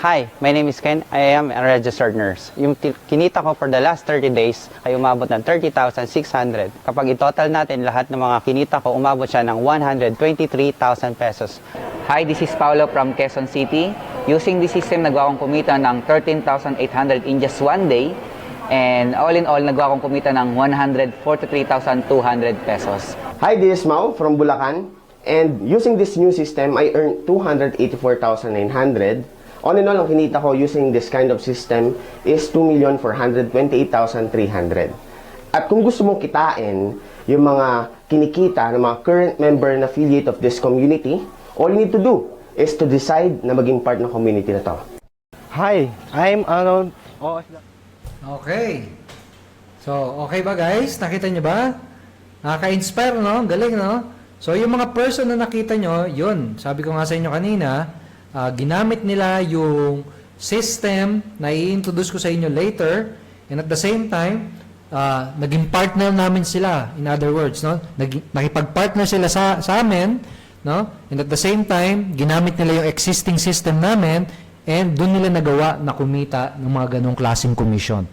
H: Hi, my name is Ken. I am a registered nurse. Yung kinita ko for the last 30 days ay umabot ng 30,600. Kapag i-total natin lahat ng mga kinita ko, umabot siya ng 123,000 pesos.
K: Hi, this is Paulo from Quezon City. Using this system, nagawa akong kumita ng 13,800 in just 1 day. And all in all, nagawa akong kumita ng 143,200 pesos.
L: Hi, this is Mau from Bulacan. And using this new system, I earned 284,900. All in all, ang kinita ko using this kind of system is 2,428,300. At kung gusto mong kitain yung mga kinikita ng mga current member and affiliate of this community, all you need to do is to decide na maging part ng community na to.
B: Hi, I'm Arnold, OFW.
A: Okay. So, okay ba guys? Nakita nyo ba? Nakaka-inspire, no? Galing, no? So, yung mga person na nakita nyo, yun. Sabi ko nga sa inyo kanina, ginamit nila yung system na i-introduce ko sa inyo later, and at the same time, naging partner namin sila. In other words, no? Nakipag-partner sila sa amin, no? And at the same time, ginamit nila yung existing system namin, and doon nila nagawa na kumita ng mga ganong klaseng commission.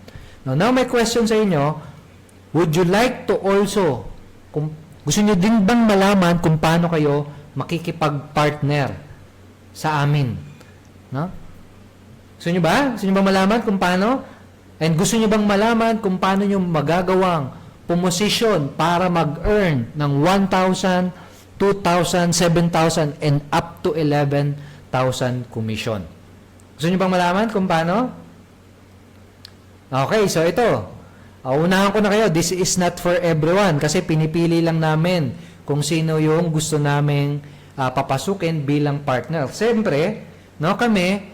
A: Now my question sa inyo, would you like to also, gusto nyo din bang malaman kung paano kayo makikipag-partner sa amin? No? Gusto nyo ba? Gusto nyo bang malaman kung paano? And gusto nyo bang malaman kung paano nyo magagawang pumosisyon para mag-earn ng 1,000, 2,000, 7,000, and up to 11,000 commission? Gusto nyo bang malaman kung paano? Okay, so ito. Unahan ko na kayo. This is not for everyone kasi pinipili lang namin kung sino yung gusto naming papasukin bilang partner. Siyempre, no, kami,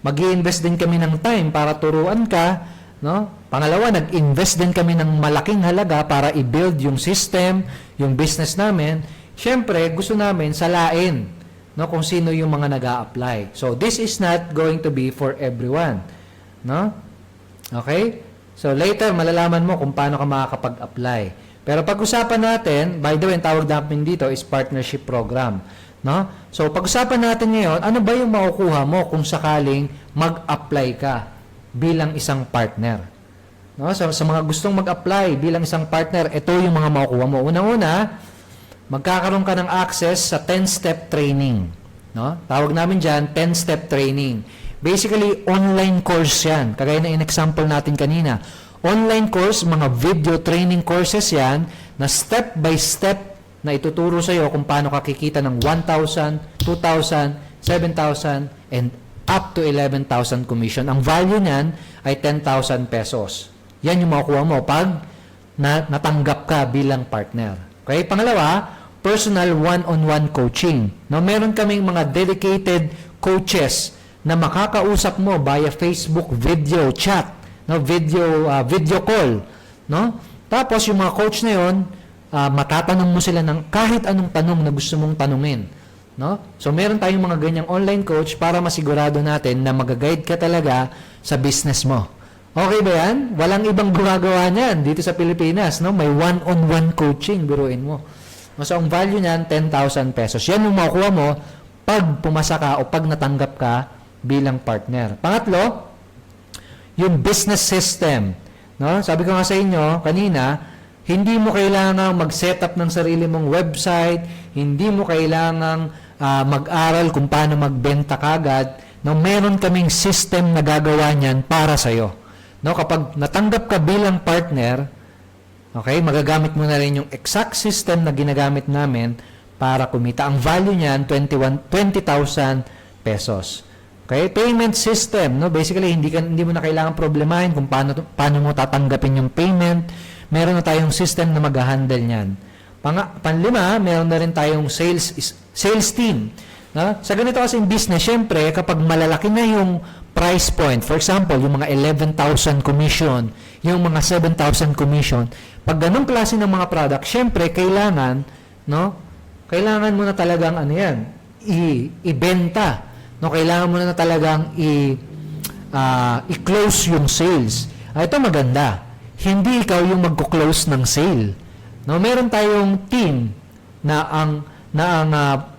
A: mag-i-invest din kami ng time para turuan ka. No? Pangalawa, nag-invest din kami ng malaking halaga para i-build yung system, yung business namin. syempre, gusto namin salain, no, kung sino yung mga nag-a-apply. So, this is not going to be for everyone. No? Okay? So, later, malalaman mo kung paano ka makakapag-apply. Pero pag-usapan natin, by the way, ang tawag namin dito is partnership program. No? So, pag-usapan natin ngayon, ano ba yung makukuha mo kung sakaling mag-apply ka bilang isang partner? No? So, sa mga gustong mag-apply bilang isang partner, ito yung mga makukuha mo. Unang-una, magkakaroon ka ng access sa 10-step training. No? Tawag namin dyan, 10-step training. Basically, online course yan. Kagaya na in-example natin kanina. Online course, mga video training courses yan na step-by-step na ituturo sa iyo kung paano ka kikita ng 1,000, 2,000, 7,000, and up to 11,000 commission. Ang value niyan ay 10,000 pesos. Yan yung makukuha mo pag natanggap ka bilang partner. Okay? Pangalawa, personal one-on-one coaching. No, meron kaming mga dedicated coaches na makakausap mo via Facebook video chat, no, video call, no? Tapos yung mga coach na yon, matatanong mo sila ng kahit anong tanong na gusto mong tanungin, no? So meron tayong mga ganyang online coach para masigurado natin na mag-guide ka talaga sa business mo. Okay ba yan? Walang ibang gumagawa niyan dito sa Pilipinas, no? May one-on-one coaching, biruin mo. So ang value niyan 10,000 pesos. Yan yung makukuha mo pag pumasa ka o pag natanggap ka bilang partner. Pangatlo, yung business system. No? Sabi ko nga sa inyo kanina, hindi mo kailangang mag-set up ng sarili mong website, hindi mo kailangang mag-aral kung paano magbenta kagad. No? Meron kaming system na gagawa niyan para sa'yo. No? Kapag natanggap ka bilang partner, okay, magagamit mo na rin yung exact system na ginagamit namin para kumita. Ang value niyan, 20,000 pesos. Okay, payment system, no? Basically hindi mo na kailangan problemahin kung paano mo tatanggapin yung payment. Meron na tayong system na mag-handle niyan. Panlima, meron na rin tayong sales team. No? Sa ganito kasi in business, syempre, kapag malalaki na yung price point, for example, yung mga 11,000 commission, yung mga 7,000 commission, pag ganung klase ng mga product, syempre, kailangan mo na talagang ibenta. No, kailangan mo na talagang i-close yung sales. Ito maganda. Hindi ikaw yung magko-close ng sale. No, meron tayong team na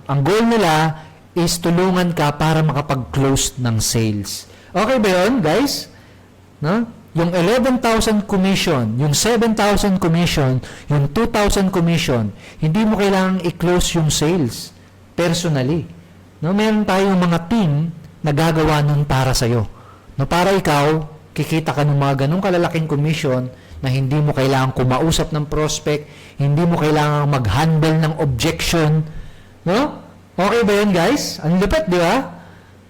A: ang goal nila is tulungan ka para makapag-close ng sales. Okay ba yun, guys? No? Yung 11,000 commission, yung 7,000 commission, yung 2,000 commission, hindi mo kailangang i-close yung sales personally. No, meron tayong mga team na gagawa nun para sa'yo. No, para ikaw, kikita ka ng mga ganong kalalaking commission na hindi mo kailangang kumausap ng prospect, hindi mo kailangang mag-handle ng objection. No? Okay ba yun, guys? Ang lupit, di ba?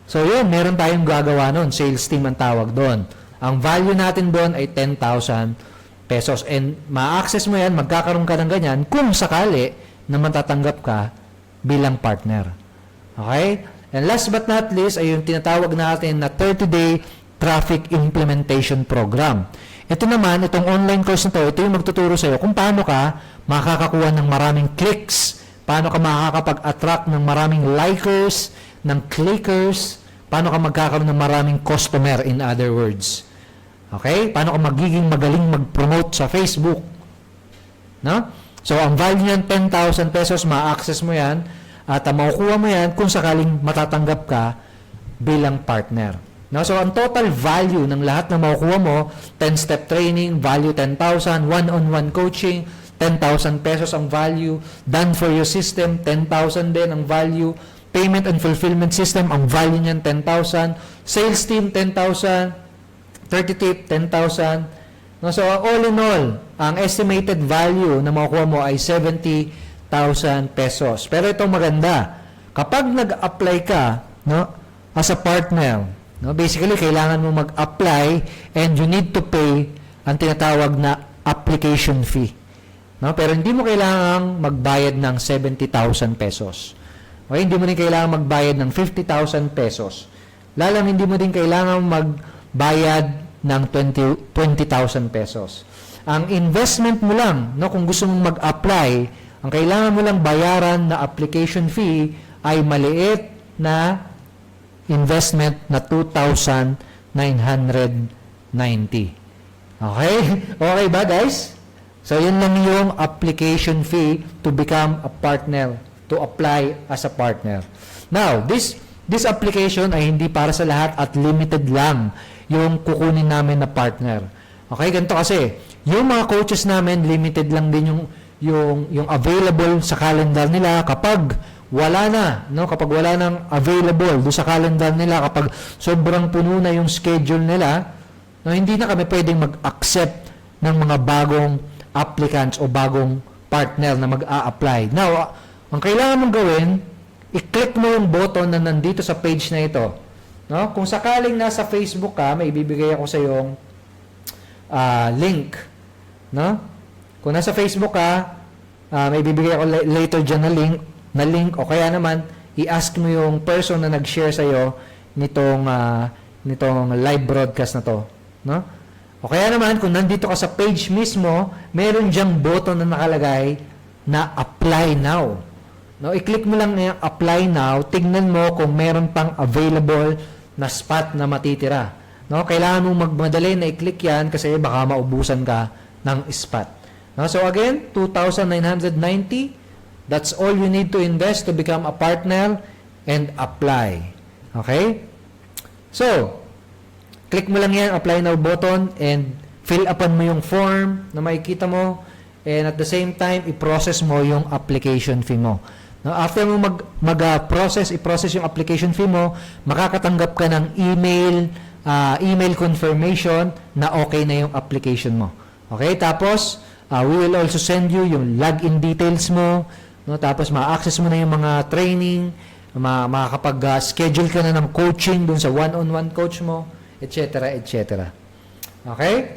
A: So, yun, meron tayong gagawa nun. Sales team ang tawag doon. Ang value natin doon ay 10,000 pesos. And ma-access mo yan, magkakaroon ka ng ganyan kung sakali na matatanggap ka bilang partner. Okay? And last but not least ay yung tinatawag natin na 30-day traffic implementation program. Ito naman, itong online course na ito yung magtuturo sa iyo kung paano ka makakakuha ng maraming clicks, paano ka makakapag-attract ng maraming likers, ng clickers, paano ka magkakaroon ng maraming customer, in other words. Okay? Paano ka magiging magaling mag-promote sa Facebook. No? So, ang value niyan, 10,000 pesos, ma-access mo yan, at makukuha mo yan kung sakaling matatanggap ka bilang partner. No? So, ang total value ng lahat na makukuha mo, 10-step training, value 10,000, one-on-one coaching, 10,000 pesos ang value, done for your system, 10,000 din ang value, payment and fulfillment system, ang value niyan 10,000, sales team 10,000, 30 tip 10,000. No? So, all in all, ang estimated value na makukuha mo ay 70,000 pesos. Pero itong maganda, kapag nag-apply ka, no, as a partner, no, basically kailangan mo mag-apply and you need to pay ang tinatawag na application fee. No, pero hindi mo kailangang magbayad ng 70,000 pesos. Okay, hindi mo din kailangang magbayad ng 50,000 pesos. Lalang hindi mo din kailangang magbayad ng 20,000 pesos. Ang investment mo lang, no, kung gusto mong mag-apply Ang kailangan mo lang bayaran na application fee ay maliit na investment na 2,990. Okay? Okay ba, guys? So, yun lang yung application fee to become a partner, to apply as a partner. Now, this application ay hindi para sa lahat at limited lang yung kukunin namin na partner. Okay, ganito kasi, yung mga coaches namin, limited lang din yung available sa calendar nila kapag wala na, no? Kapag wala nang available do sa calendar nila, kapag sobrang puno na yung schedule nila, no, hindi na kami pwedeng mag-accept ng mga bagong applicants o bagong partner na mag-a-apply. Now, ang kailangan mong gawin, i-click mo yung button na nandito sa page na ito. No? Kung sakaling nasa Facebook ka, may ibibigay ako sa yung link. No? Kung nasa Facebook ka, may ibibigay ako later dyan na link o kaya naman, i-ask mo yung person na nag-share sa'yo nitong live broadcast na to. No? O kaya naman, kung nandito ka sa page mismo, meron dyang button na nakalagay na apply now. No, i-click mo lang yung apply now, tignan mo kung meron pang available na spot na matitira. No, kailangan mong magmadali na i-click yan kasi baka maubusan ka ng spot. No, so again, 2,990, that's all you need to invest to become a partner and apply. Okay? So, click mo lang yan, apply now button, and fill upan mo yung form na makikita mo, and at the same time, i-process mo yung application fee mo. Now, after mo i-process yung application fee mo, makakatanggap ka ng email confirmation na okay na yung application mo. Okay? Tapos, we will also send you yung login details mo, no? Tapos, ma-access mo na yung mga training, makakapag-schedule ka na ng coaching dun sa one-on-one coach mo, etc., etc. Okay?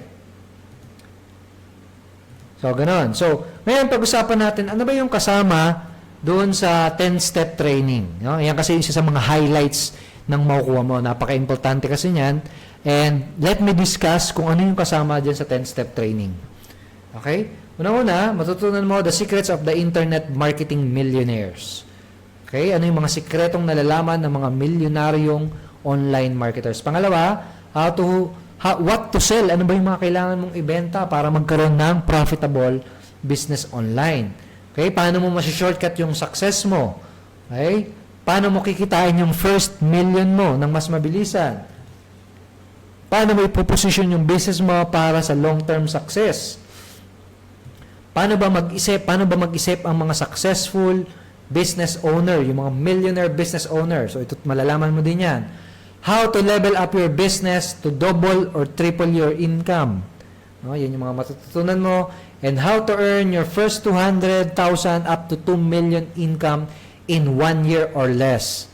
A: So, ganon. So, ngayon pag-usapan natin, ano ba yung kasama doon sa 10-step training? No? Yan kasi isa sa mga highlights ng makukuha mo. Napaka-importante kasi niyan. And let me discuss kung ano yung kasama dyan sa 10-step training. Okay? Una-una, matutunan mo the secrets of the internet marketing millionaires. Okay? Ano yung mga sikretong nalalaman ng mga milyonaryong online marketers. Pangalawa, what to sell. Ano ba yung mga kailangan mong ibenta para magkaroon ng profitable business online? Okay? Paano mo ma-shortcut yung success mo? Okay? Paano mo kikitain yung first million mo ng mas mabilisan? Paano mo ipoposition yung business mo para sa long-term success? Paano ba mag-isip ang mga successful business owner, yung mga millionaire business owner? So, ito malalaman mo din yan. How to level up your business to double or triple your income. No, yan yung mga matututunan mo. And how to earn your first 200,000 up to 2 million income in 1 year or less.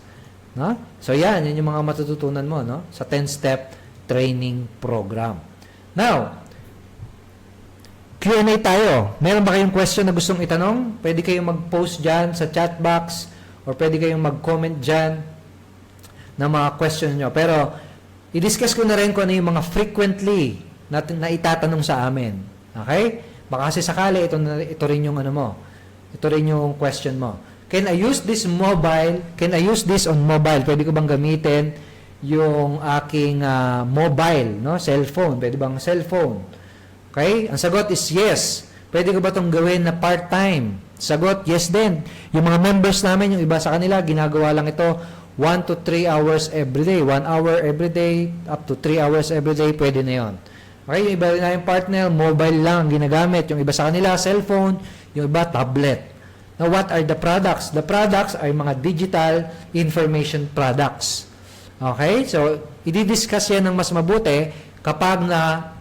A: No? So yan yung mga matututunan mo, no? Sa 10-step training program. Now, Q&A tayo. Meron ba kayong question na gustong itanong? Pwede kayong mag-post dyan sa chat box or pwede kayong mag-comment dyan na mga question nyo. Pero, i-discuss ko na rin kung ano yung mga frequently na itatanong sa amin. Okay? Baka kasi sakali, ito rin yung ano mo. Ito rin yung question mo. Can I use this mobile? Can I use this on mobile? Pwede ko bang gamitin yung aking mobile, no? Cellphone. Pwede bang cellphone? Okay? Ang sagot is yes. Pwede ko ba itong gawin na part-time? Sagot, yes din. Yung mga members namin, yung iba sa kanila, ginagawa lang ito 1 to 3 hours every day. 1 hour every day, up to 3 hours every day, pwede na yun. Okay, yung iba rin na yung partner, mobile lang ginagamit. Yung iba sa kanila, cellphone. Yung iba, tablet. Now, what are the products? The products ay mga digital information products. Okay? So, i-discuss yan ng mas mabuti kapag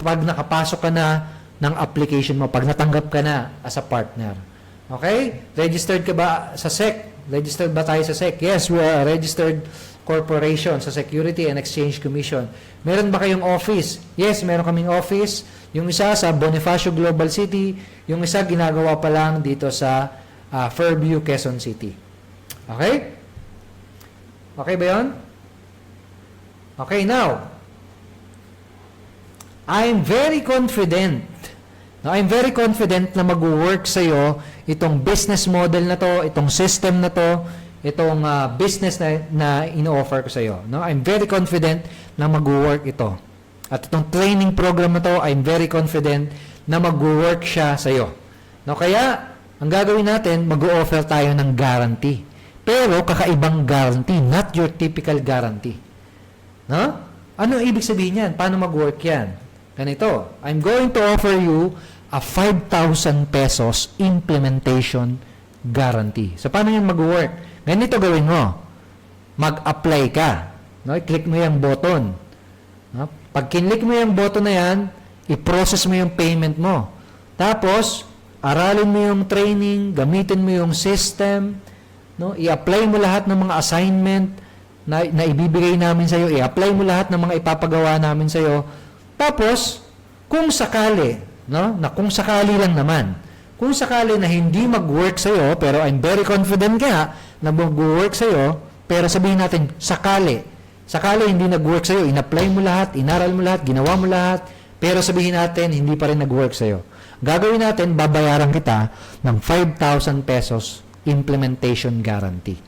A: nakapasok ka na ng application mo, pag natanggap ka na as a partner. Okay? Registered ka ba sa SEC? Registered ba tayo sa SEC? Yes, we are a registered corporation sa Security and Exchange Commission. Meron ba kayong office? Yes, meron kaming office. Yung isa sa Bonifacio Global City, yung isa ginagawa pa lang dito sa Fairview, Quezon City. Okay? Okay ba yun? Okay, now, I'm very confident Now, I'm very confident na mag-work sa'yo itong business model na to, itong system na to, itong business na ino-offer ko sa'yo. No? I'm very confident na mag-work ito. At itong training program na to, I'm very confident na mag-work siya sa'yo. No? Kaya, ang gagawin natin, mag-offer tayo ng guarantee. Pero, kakaibang guarantee, not your typical guarantee. No? Ano ibig sabihin yan? Paano mag-work yan? Ganito, I'm going to offer you a 5,000 pesos implementation guarantee. So, paano yan mag-work? Ganito gawin mo. Mag-apply ka. No? I-click mo yung button. No? Pag kinlik mo yung button na yan, i-process mo yung payment mo. Tapos, aralin mo yung training, gamitin mo yung system, no? I-apply mo lahat ng mga assignment na ibibigay namin sa'yo, i-apply mo lahat ng mga ipapagawa namin sa'yo. Tapos, kung sakali, no? Na kung sakali lang naman, kung sakali na hindi mag-work sa'yo, pero I'm very confident ka na mag-work sa'yo, pero sabihin natin, sakali hindi nag-work sa'yo, in-apply mo lahat, inaral mo lahat, ginawa mo lahat, pero sabihin natin, hindi pa rin nag-work sa'yo. Gagawin natin, babayaran kita ng 5,000 pesos implementation guarantee.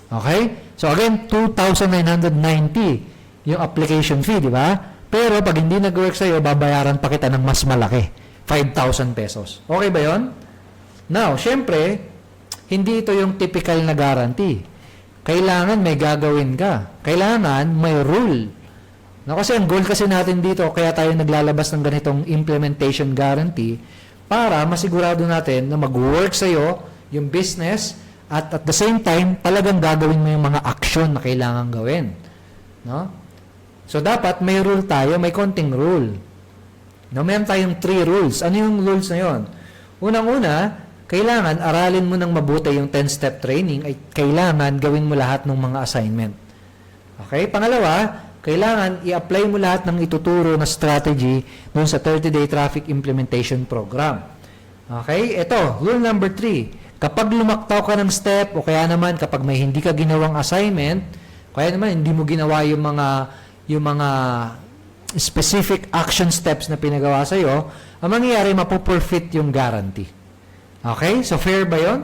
A: Okay? So again, 2,990 yung application fee, di ba? Pero pag hindi nag-work sa'yo, babayaran pa kita ng mas malaki, 5,000 pesos. Okay ba yon? Now, syempre, hindi ito yung typical na guarantee. Kailangan may gagawin ka. Kailangan may rule. No, kasi ang goal kasi natin dito, kaya tayo naglalabas ng ganitong implementation guarantee para masigurado natin na mag-work sa'yo yung business at the same time, talagang gagawin mo yung mga action na kailangan gawin. No? So, dapat may rule tayo, may konting rule. No, meron tayong 3 rules. Ano yung rules na yun? Unang-una, kailangan aralin mo ng mabuti yung 10-step training ay kailangan gawin mo lahat ng mga assignment. Okay? Pangalawa, kailangan i-apply mo lahat ng ituturo na strategy dun sa 30-day traffic implementation program. Okay? Ito, rule number 3. Kapag lumaktaw ka ng step o kaya naman kapag may hindi ka ginawang assignment, kaya naman hindi mo ginawa yung mga specific action steps na pinagawa sa iyo, ang mangyayari mapuperfect yung guarantee. Okay? So, fair ba yun?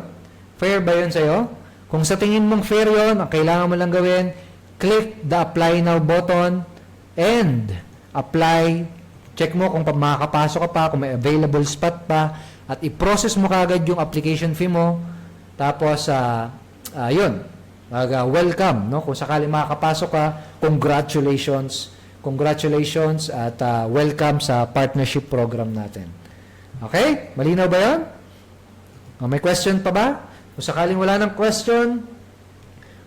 A: Fair ba yun sa'yo? Kung sa tingin mong fair yun, ang kailangan mo lang gawin, click the apply now button and apply. Check mo kung makakapasok ka pa, kung may available spot pa, at i-process mo kagad yung application fee mo. Tapos, yun, welcome. No? Kung sakali makakapasok ka, congratulations. Congratulations at welcome sa partnership program natin. Okay? Malinaw ba yun? May question pa ba? Kung sakaling wala ng question,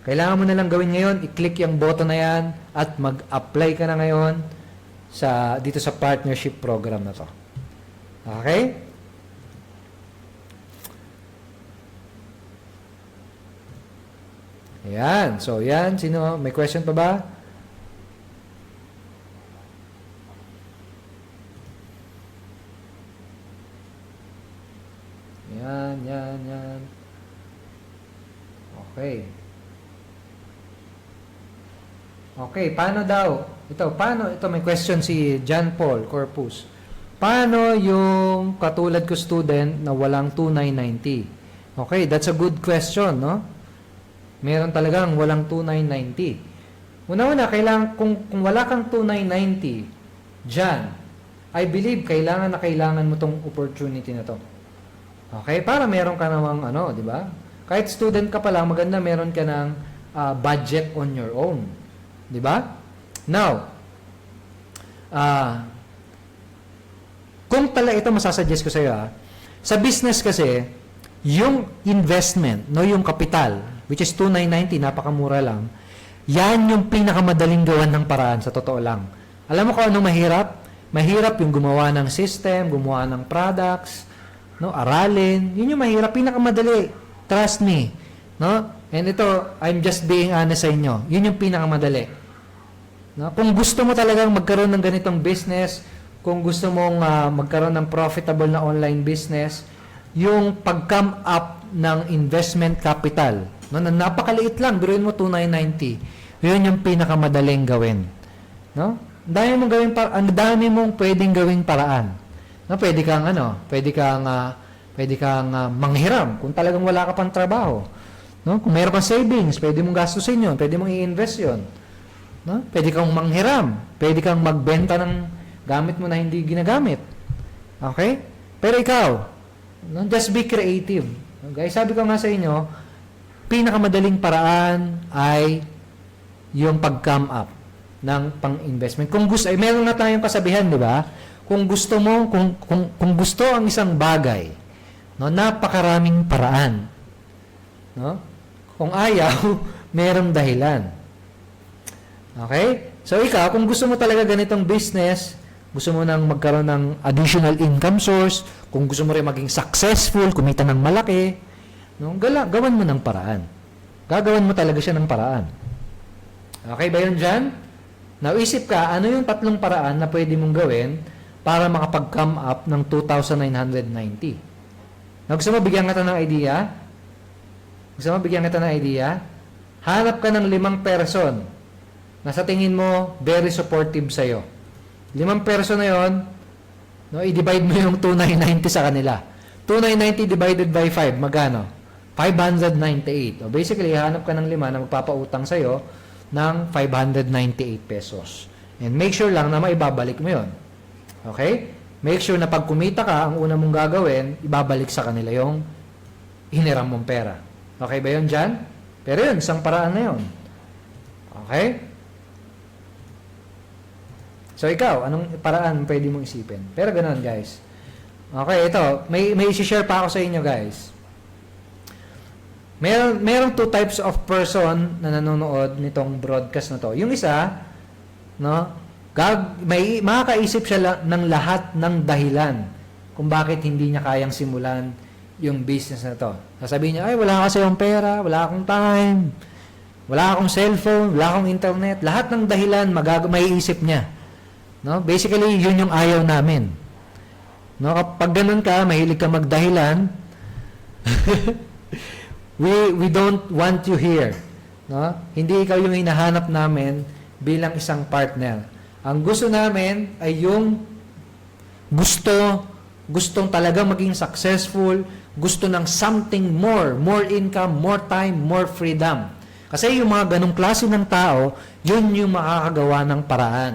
A: kailangan mo na lang gawin ngayon, i-click yung button na yan at mag-apply ka na ngayon dito sa partnership program na to. Okay? Ayan. So, yan. Sino? May question pa ba? Yan. Okay. Okay, paano daw? Ito may question si John Paul Corpus. Paano yung katulad ko student na walang 2,990? Okay, that's a good question, no? Meron talagang walang 2,990. Una-una, kung wala kang 2,990, John, I believe kailangan mo tong opportunity na to. Okay? Para meron ka namang di ba? Kahit student ka pa lang, maganda meron ka ng budget on your own. Di ba? Now, kung ito masasuggest ko sa iyo, sa business kasi, yung investment, yung kapital, which is 2,990, napakamura lang, yan yung pinakamadaling gawan ng paraan, sa totoo lang. Alam mo kung anong mahirap? Mahirap yung gumawa ng system, gumawa ng products, aralin. Yun yung mahirap, pinakamadali. Trust me. No? And ito, I'm just being honest sa inyo. Yun yung pinakamadali. No? Kung gusto mo talagang magkaroon ng ganitong business, kung gusto mong magkaroon ng profitable na online business, yung pag-come up ng investment capital, na napakaliit lang, biruin mo 2,990, yun yung pinakamadaling gawin. No? Ang dami mong pwedeng gawing paraan. No, pwede kang manghiram kung talagang wala ka pang trabaho. No? Kung mayroon kang savings, pwede mong gastusin 'yon, pwede mong i-invest 'yon. No? Pwede kang manghiram, pwede kang magbenta ng gamit mo na hindi ginagamit. Okay? Pero ikaw, no, just be creative. Okay? Sabi ko nga sa inyo, pinakamadaling paraan ay yung pag-come up ng pang-investment. Kung gusto, ay meron na tayong kasabihan, di ba? Kung gusto mo, kung gusto ang isang bagay, no, napakaraming paraan. No? Kung ayaw, merong dahilan. Okay? So ikaw, kung gusto mo talaga ganitong business, gusto mo nang magkaroon ng additional income source, kung gusto mo rin maging successful, kumita ng malaki, no, gawan mo ng paraan. Gagawan mo talaga siya ng paraan. Okay ba yun dyan? Now, isip ka, ano yung 3 paraan na pwede mong gawin para makapag-come up ng 2,990? Now, gusto mo bigyan kita ng idea? Hanap ka ng 5 person na sa tingin mo very supportive sa'yo. 5 person na yon, no, i-divide mo yung 2,990 sa kanila. 2,990 divided by 5, magkano? 598. O basically, hanap ka ng 5 na magpapautang sa'yo ng 598 pesos. And make sure lang na maibabalik mo yon. Okay? Make sure na pag kumita ka, ang una mong gagawin, ibabalik sa kanila yung hiniram mong pera. Okay ba yun dyan? Pero yun, isang paraan na yun. Okay? So ikaw, anong paraan pwede mong isipin? Pero ganoon, guys. Okay, ito. May isi-share pa ako sa inyo, guys. Merong 2 types of person na nanonood nitong broadcast na to. Yung isa, no, may makakaisip siya ng lahat ng dahilan kung bakit hindi niya kayang simulan yung business na to. Sasabihin niya, ay, wala kasi akong pera, wala akong time, wala akong cellphone, wala akong internet. Lahat ng dahilan maiisip niya. No? Basically, yun yung ayaw namin. No? Kapag ganun ka, mahilig ka magdahilan, we don't want you here. No? Hindi ikaw yung hinahanap namin bilang isang partner. Ang gusto namin ay yung gustong talaga maging successful, gusto ng something more income, more time, more freedom. Kasi yung mga ganong klase ng tao, yun yung makakagawa ng paraan.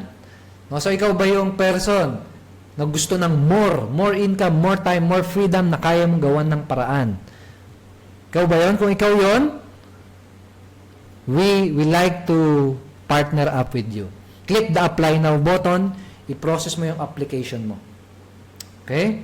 A: No? So ikaw ba yung person na gusto ng more income, more time, more freedom na kaya mong gawan ng paraan? Ikaw ba yun? Kung ikaw yun, we like to partner up with you. Click the apply now button, i-process mo yung application mo. Okay?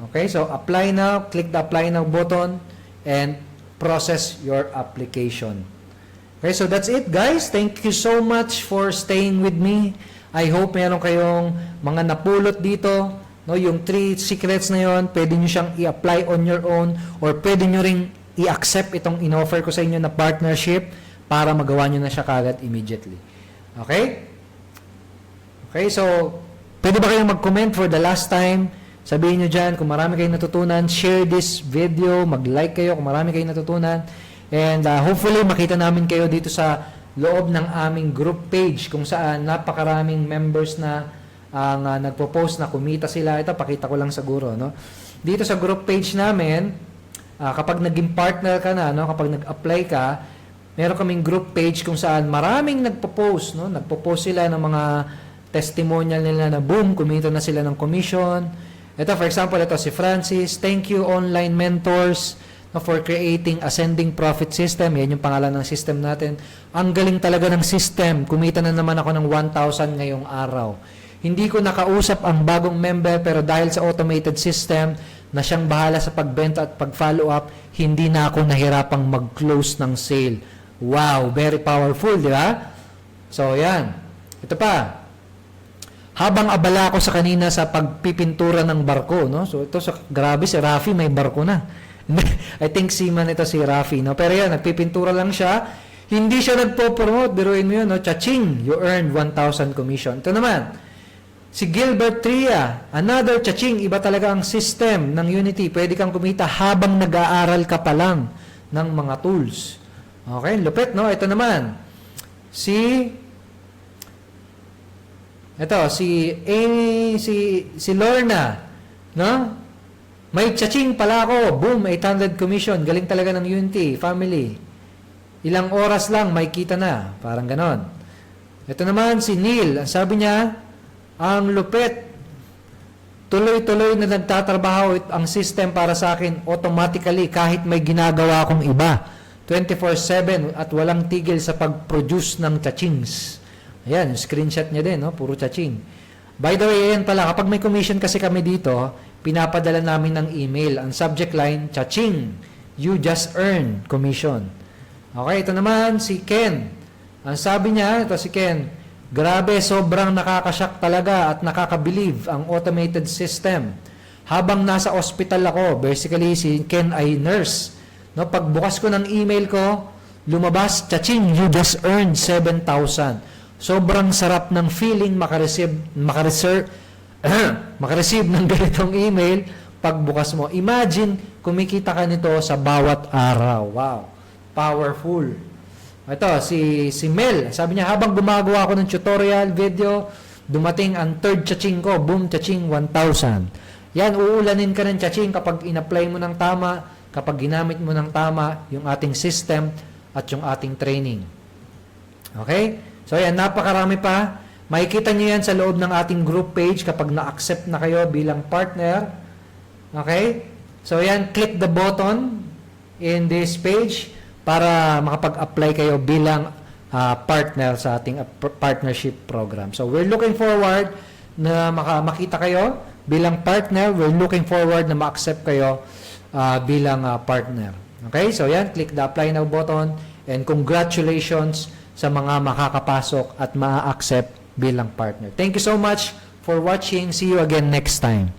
A: Okay, so apply now, click the apply now button, and process your application. Okay, so that's it, guys. Thank you so much for staying with me. I hope meron kayong mga napulot dito. No, yung 3 secrets na yon, pwede nyo siyang i-apply on your own or pwede nyo ring i-accept itong in-offer ko sa inyo na partnership para magawa nyo na siya kagad immediately. Okay? Okay, so pwede ba kayong mag-comment for the last time? Sabihin nyo dyan kung marami kayong natutunan. Share this video. Mag-like kayo kung marami kayong natutunan. And hopefully makita namin kayo dito sa loob ng aming group page kung saan napakaraming members na ang nagpo-post na kumita sila. Ito, pakita ko lang siguro. No? Dito sa group page namin, kapag naging partner ka na, no? Kapag nag-apply ka, meron kaming group page kung saan maraming nagpo-post. No? Nagpo-post sila ng mga testimonial nila na boom, kumita na sila ng commission. Ito, for example, ito si Francis. Thank you, online mentors, for creating ascending profit system. Yan yung pangalan ng system natin. Ang galing talaga ng system. Kumita na naman ako ng 1,000 ngayong araw. Hindi ko nakausap ang bagong member, pero dahil sa automated system na siyang bahala sa pagbenta at pag-follow up, hindi na ako nahirapang mag-close ng sale. Wow, very powerful, di ba? So, yan. Ito pa. Habang abala ako sa kanina sa pagpipintura ng barko, no? So, ito, grabe, si Rafi may barko na. I think seaman ito si Rafi, no? Pero yan, nagpipintura lang siya. Hindi siya nagpo-promote. Biruin mo yun, no? Cha-ching! You earned 1,000 commission. Ito naman, si Gilbert Tria, another cha-ching. Iba talaga ang system ng Unity. Pwede kang kumita habang nag-aaral ka pa lang ng mga tools. Okay, lupit, no? Ito naman. Si Amy, si Lorna, no? May tsaching pala ako. Boom, 800 commission. Galing talaga ng UNT, family. Ilang oras lang, may kita na. Parang ganon. Ito naman, si Neil. Ang sabi niya, ang lupit. Tuloy-tuloy na nagtatrabaho ang system para sa akin automatically kahit may ginagawa akong iba. 24/7 at walang tigil sa pag-produce ng chachings. Ayan, yung screenshot niya din, no? Puro chaching. By the way, ayan pala, kapag may commission kasi kami dito, pinapadala namin ng email. Ang subject line, chaching. You just earned commission. Okay, ito naman, si Ken. Ang sabi niya, ito si Ken, grabe, sobrang nakakashock talaga at nakakabelieve ang automated system. Habang nasa ospital ako, basically si Ken ay nurse. No, pagbukas ko ng email ko, lumabas, chaching, you just earned 7,000. Sobrang sarap ng feeling makareceive ng ganitong email pagbukas mo. Imagine, kumikita ka nito sa bawat araw. Wow, powerful. Ito, si Mel, sabi niya, habang gumagawa ako ng tutorial video, dumating ang third chaching ko, boom, chaching 1,000. Yan, uulanin ka ng chaching kapag in-apply mo ng tama, kapag ginamit mo ng tama yung ating system at yung ating training. Okay? So, yan, napakarami pa. Makikita nyo yan sa loob ng ating group page kapag na-accept na kayo bilang partner. Okay? So, yan, click the button in this page para makapag-apply kayo bilang partner sa ating partnership program. So, we're looking forward na makita kayo bilang partner. We're looking forward na ma-accept kayo bilang partner. Okay? So, yan, click the apply now button and congratulations sa mga makakapasok at ma-accept bilang partner. Thank you so much for watching. See you again next time.